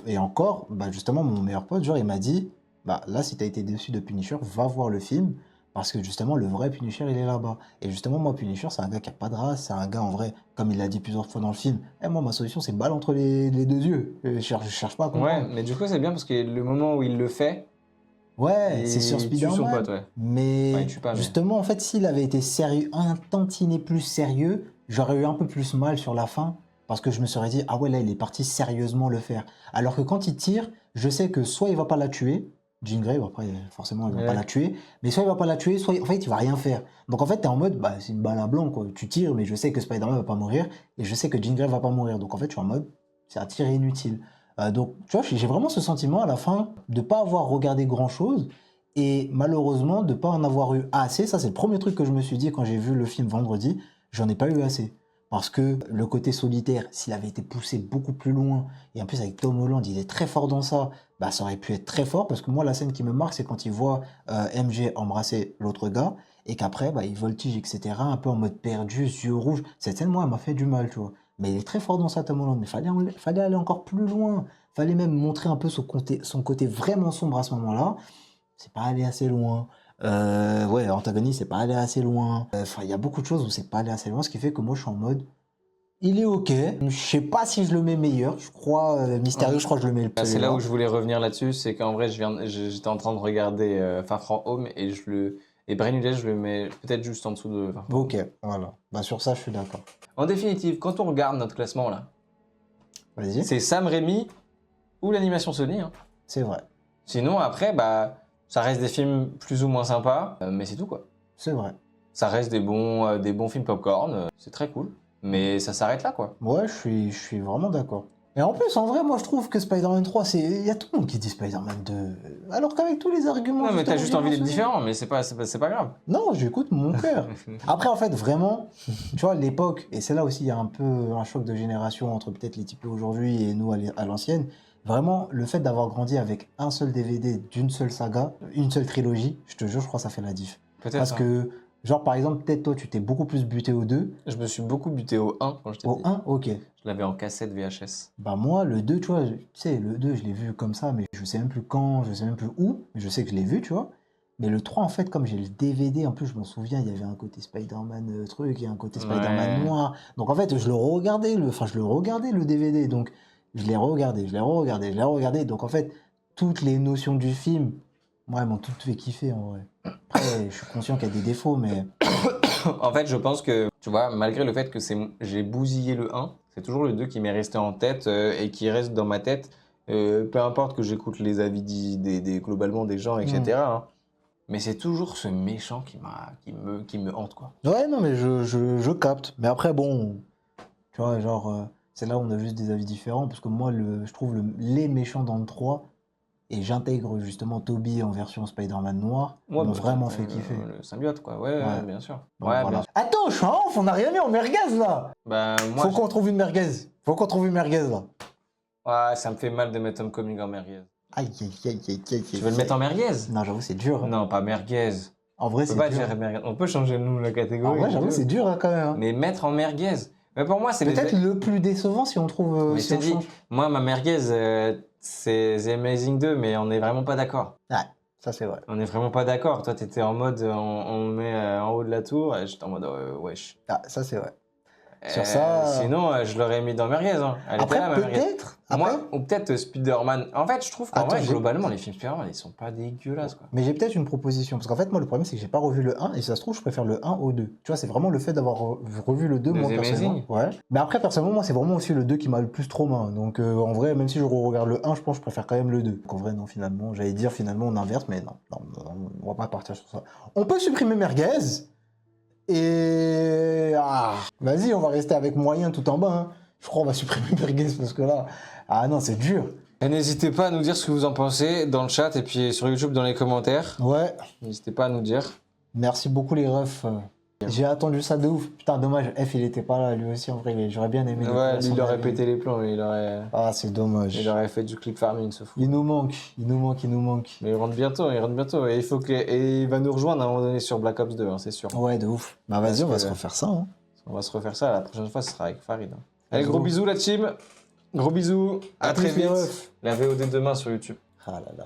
Speaker 2: et encore, bah, justement, mon meilleur pote, genre, il m'a dit, bah, là, si t'as été déçu de Punisher, va voir le film. Parce que justement, le vrai Punisher, il est là-bas. Et justement, moi, Punisher, c'est un gars qui a pas de race. C'est un gars, en vrai, comme il l'a dit plusieurs fois dans le film. Moi, ma solution, c'est balle entre les deux yeux. Je cherche pas à comprendre.
Speaker 1: Ouais, mais du coup, c'est bien parce que le moment où il le fait.
Speaker 2: Ouais, c'est sur Spider-Man.
Speaker 1: Son pote, ouais.
Speaker 2: Mais justement, en fait, s'il avait été sérieux, un tantinet plus sérieux, j'aurais eu un peu plus mal sur la fin. Parce que je me serais dit, ah ouais, là, il est parti sérieusement le faire. Alors que quand il tire, je sais que soit il va pas la tuer, Jean Grey, bon, après, forcément, il va pas la tuer, mais soit il va pas la tuer, soit en fait, il va rien faire. Donc en fait, tu es en mode, bah, c'est une balle à blanc, quoi. Tu tires, mais je sais que Spider-Man va pas mourir, et je sais que Jean Grey va pas mourir. Donc en fait, je suis en mode, c'est un tir inutile. Donc, tu vois, j'ai vraiment ce sentiment à la fin de pas avoir regardé grand-chose, et malheureusement, de pas en avoir eu assez. Ça, c'est le premier truc que je me suis dit quand j'ai vu le film vendredi, j'en ai pas eu assez. Parce que le côté solitaire, s'il avait été poussé beaucoup plus loin, et en plus avec Tom Holland, il est très fort dans ça, bah ça aurait pu être très fort, parce que moi, la scène qui me marque, c'est quand il voit MJ embrasser l'autre gars, et qu'après, bah, il voltige, etc., un peu en mode perdu, yeux rouges. Cette scène, moi, elle m'a fait du mal, tu vois. Mais il est très fort dans ça, Tom Holland, mais fallait aller encore plus loin. Fallait même montrer un peu son côté vraiment sombre à ce moment-là. C'est pas allé assez loin. Ouais, antagoniste, c'est pas allé assez loin. Enfin, il y a beaucoup de choses où c'est pas allé assez loin, ce qui fait que moi, je suis en mode, il est ok. Je sais pas si je le mets meilleur. Je crois, Mysterio, je crois que je le mets le plus.
Speaker 1: C'est là où je voulais revenir là-dessus, c'est qu'en vrai, j'étais en train de regarder Far From Home et Brain Hullet, je le mets peut-être juste en dessous de Far From Home.
Speaker 2: Ok, voilà. Bah, sur ça, je suis d'accord.
Speaker 1: En définitive, quand on regarde notre classement là,
Speaker 2: Vas-y.
Speaker 1: c'est Sam Raimi ou l'animation Sony, hein.
Speaker 2: C'est vrai.
Speaker 1: Sinon, après, bah, ça reste des films plus ou moins sympas, mais c'est tout quoi.
Speaker 2: C'est vrai.
Speaker 1: Ça reste des bons films popcorn, c'est très cool, mais ça s'arrête là quoi.
Speaker 2: Ouais, je suis vraiment d'accord. Et en plus, en vrai, moi, je trouve que Spider-Man 3, il y a tout le monde qui dit Spider-Man 2. Alors qu'avec tous les arguments...
Speaker 1: Non, mais t'as juste envie d'être
Speaker 2: mentionnés-
Speaker 1: différent, mais c'est pas grave.
Speaker 2: Non, j'écoute mon cœur. Après, en fait, vraiment, tu vois, l'époque, et c'est là aussi, il y a un peu un choc de génération entre peut-être les types aujourd'hui et nous à l'ancienne. Vraiment, le fait d'avoir grandi avec un seul DVD d'une seule saga, une seule trilogie, je te jure, je crois que ça fait la diff.
Speaker 1: Peut-être.
Speaker 2: Parce
Speaker 1: Hein.
Speaker 2: que, genre, par exemple, peut-être toi, tu t'es beaucoup plus buté au 2.
Speaker 1: Je me suis beaucoup buté au 1 quand j'étais
Speaker 2: Au
Speaker 1: petit.
Speaker 2: 1, ok.
Speaker 1: Je l'avais en cassette VHS.
Speaker 2: Bah moi, le 2, tu vois, tu sais, le 2, je l'ai vu comme ça, mais je sais même plus quand, je sais même plus où, mais je sais que je l'ai vu, tu vois. Mais le 3, en fait, comme j'ai le DVD, en plus, je m'en souviens, il y avait un côté Spider-Man truc et un côté Spider-Man
Speaker 1: Ouais.
Speaker 2: noir. Donc, en fait, je le regardais, le DVD. Donc, je l'ai regardé, je l'ai regardé, je l'ai regardé. Donc, en fait, toutes les notions du film, moi, elles m'ont toutes fait kiffer, en vrai. Après, je suis conscient qu'il y a des défauts, mais...
Speaker 1: En fait, je pense que, tu vois, malgré le fait que j'ai bousillé le 1, c'est toujours le 2 qui m'est resté en tête et qui reste dans ma tête. Peu importe que j'écoute les avis globalement des gens, etc. hein. Mais c'est toujours ce méchant qui me hante, quoi.
Speaker 2: Ouais, non, mais je capte. Mais après, bon, tu vois, genre, c'est là où on a juste des avis différents, parce que moi, je trouve les méchants dans le 3, et j'intègre justement Toby en version Spider-Man noir,
Speaker 1: Moi,
Speaker 2: m'ont
Speaker 1: bah,
Speaker 2: vraiment fait kiffer.
Speaker 1: Le symbiote, quoi. Ouais,
Speaker 2: Ouais.
Speaker 1: bien sûr.
Speaker 2: Donc,
Speaker 1: Ouais,
Speaker 2: voilà.
Speaker 1: bien sûr.
Speaker 2: Attends, je suis un ouf, on n'a rien mis en merguez, là.
Speaker 1: Bah, moi,
Speaker 2: Faut qu'on trouve une merguez. Faut qu'on trouve une merguez, là.
Speaker 1: ouais, ça me fait mal de mettre Homecoming en merguez.
Speaker 2: Aïe, aïe, aïe, aïe, aïe,
Speaker 1: Tu veux le mettre en merguez?
Speaker 2: Non, j'avoue, c'est dur. Hein.
Speaker 1: Non, pas merguez.
Speaker 2: En vrai,
Speaker 1: On peut
Speaker 2: c'est
Speaker 1: pas
Speaker 2: dur.
Speaker 1: dire merguez. On peut changer nous la catégorie.
Speaker 2: En vrai, j'avoue, c'est dur, hein, quand même. Hein.
Speaker 1: Mais mettre en merguez. Mais pour moi, c'est
Speaker 2: Peut-être le plus décevant si on trouve...
Speaker 1: Mais
Speaker 2: si
Speaker 1: je
Speaker 2: on
Speaker 1: t'ai dit,
Speaker 2: change.
Speaker 1: moi, ma merguez, c'est The Amazing 2, mais on n'est vraiment pas d'accord.
Speaker 2: Ouais, ça c'est vrai.
Speaker 1: On n'est vraiment pas d'accord. Toi, t'étais en mode, on le met en haut de la tour, et j'étais en mode, wesh.
Speaker 2: Ah, ça c'est vrai. Sur ça...
Speaker 1: Sinon, je l'aurais mis dans merguez. Hein. Elle était
Speaker 2: Après,
Speaker 1: là, ma merguez.
Speaker 2: peut-être...
Speaker 1: Moi,
Speaker 2: Après...
Speaker 1: ou peut-être Spider-Man. En fait, je trouve qu'en
Speaker 2: Attends,
Speaker 1: vrai,
Speaker 2: j'ai-
Speaker 1: globalement, les films Spider-Man, ils sont pas dégueulasses, quoi.
Speaker 2: Mais j'ai peut-être une proposition. Parce qu'en fait, moi, le problème, c'est que j'ai pas revu le 1. Et si ça se trouve, je préfère le 1 au 2. Tu vois, c'est vraiment le fait d'avoir revu le 2,
Speaker 1: The
Speaker 2: moi, personnellement.
Speaker 1: Amazing.
Speaker 2: Ouais. Mais après, personnellement, moi, c'est vraiment aussi le 2 qui m'a le plus trauma. Donc, en vrai, même si je regarde le 1, je pense que je préfère quand même le 2. Donc, en vrai, non, finalement. J'allais dire, finalement, on inverse. Mais non, on va pas partir sur ça. On peut supprimer merguez. Et... Ah, vas-y, on va rester avec moyen tout en bas. Hein. Je crois qu'on va supprimer merguez parce que là... Ah non, c'est dur.
Speaker 1: Et n'hésitez pas à nous dire ce que vous en pensez dans le chat et puis sur YouTube dans les commentaires.
Speaker 2: Ouais.
Speaker 1: N'hésitez pas à nous dire.
Speaker 2: Merci beaucoup les refs. J'ai attendu ça de ouf. Putain, dommage, F il était pas là lui aussi en vrai, j'aurais bien aimé.
Speaker 1: Ouais, lui,
Speaker 2: son
Speaker 1: il aurait
Speaker 2: avis.
Speaker 1: pété les plombs,
Speaker 2: Ah, c'est dommage.
Speaker 1: il aurait fait du click farming, ce fou.
Speaker 2: Il nous manque.
Speaker 1: Mais il rentre bientôt. Et et il va nous rejoindre à un moment donné sur Black Ops 2, hein, c'est sûr.
Speaker 2: Ouais, de ouf. Bah vas-y, on va se refaire ça. Hein.
Speaker 1: On va se refaire ça, la prochaine fois, ce sera avec Farid. hein. Allez,
Speaker 2: Bisous.
Speaker 1: gros bisous la team. Gros bisous. À très
Speaker 2: plus, les
Speaker 1: vite.
Speaker 2: refs.
Speaker 1: La VOD demain sur YouTube.
Speaker 2: Ah là là.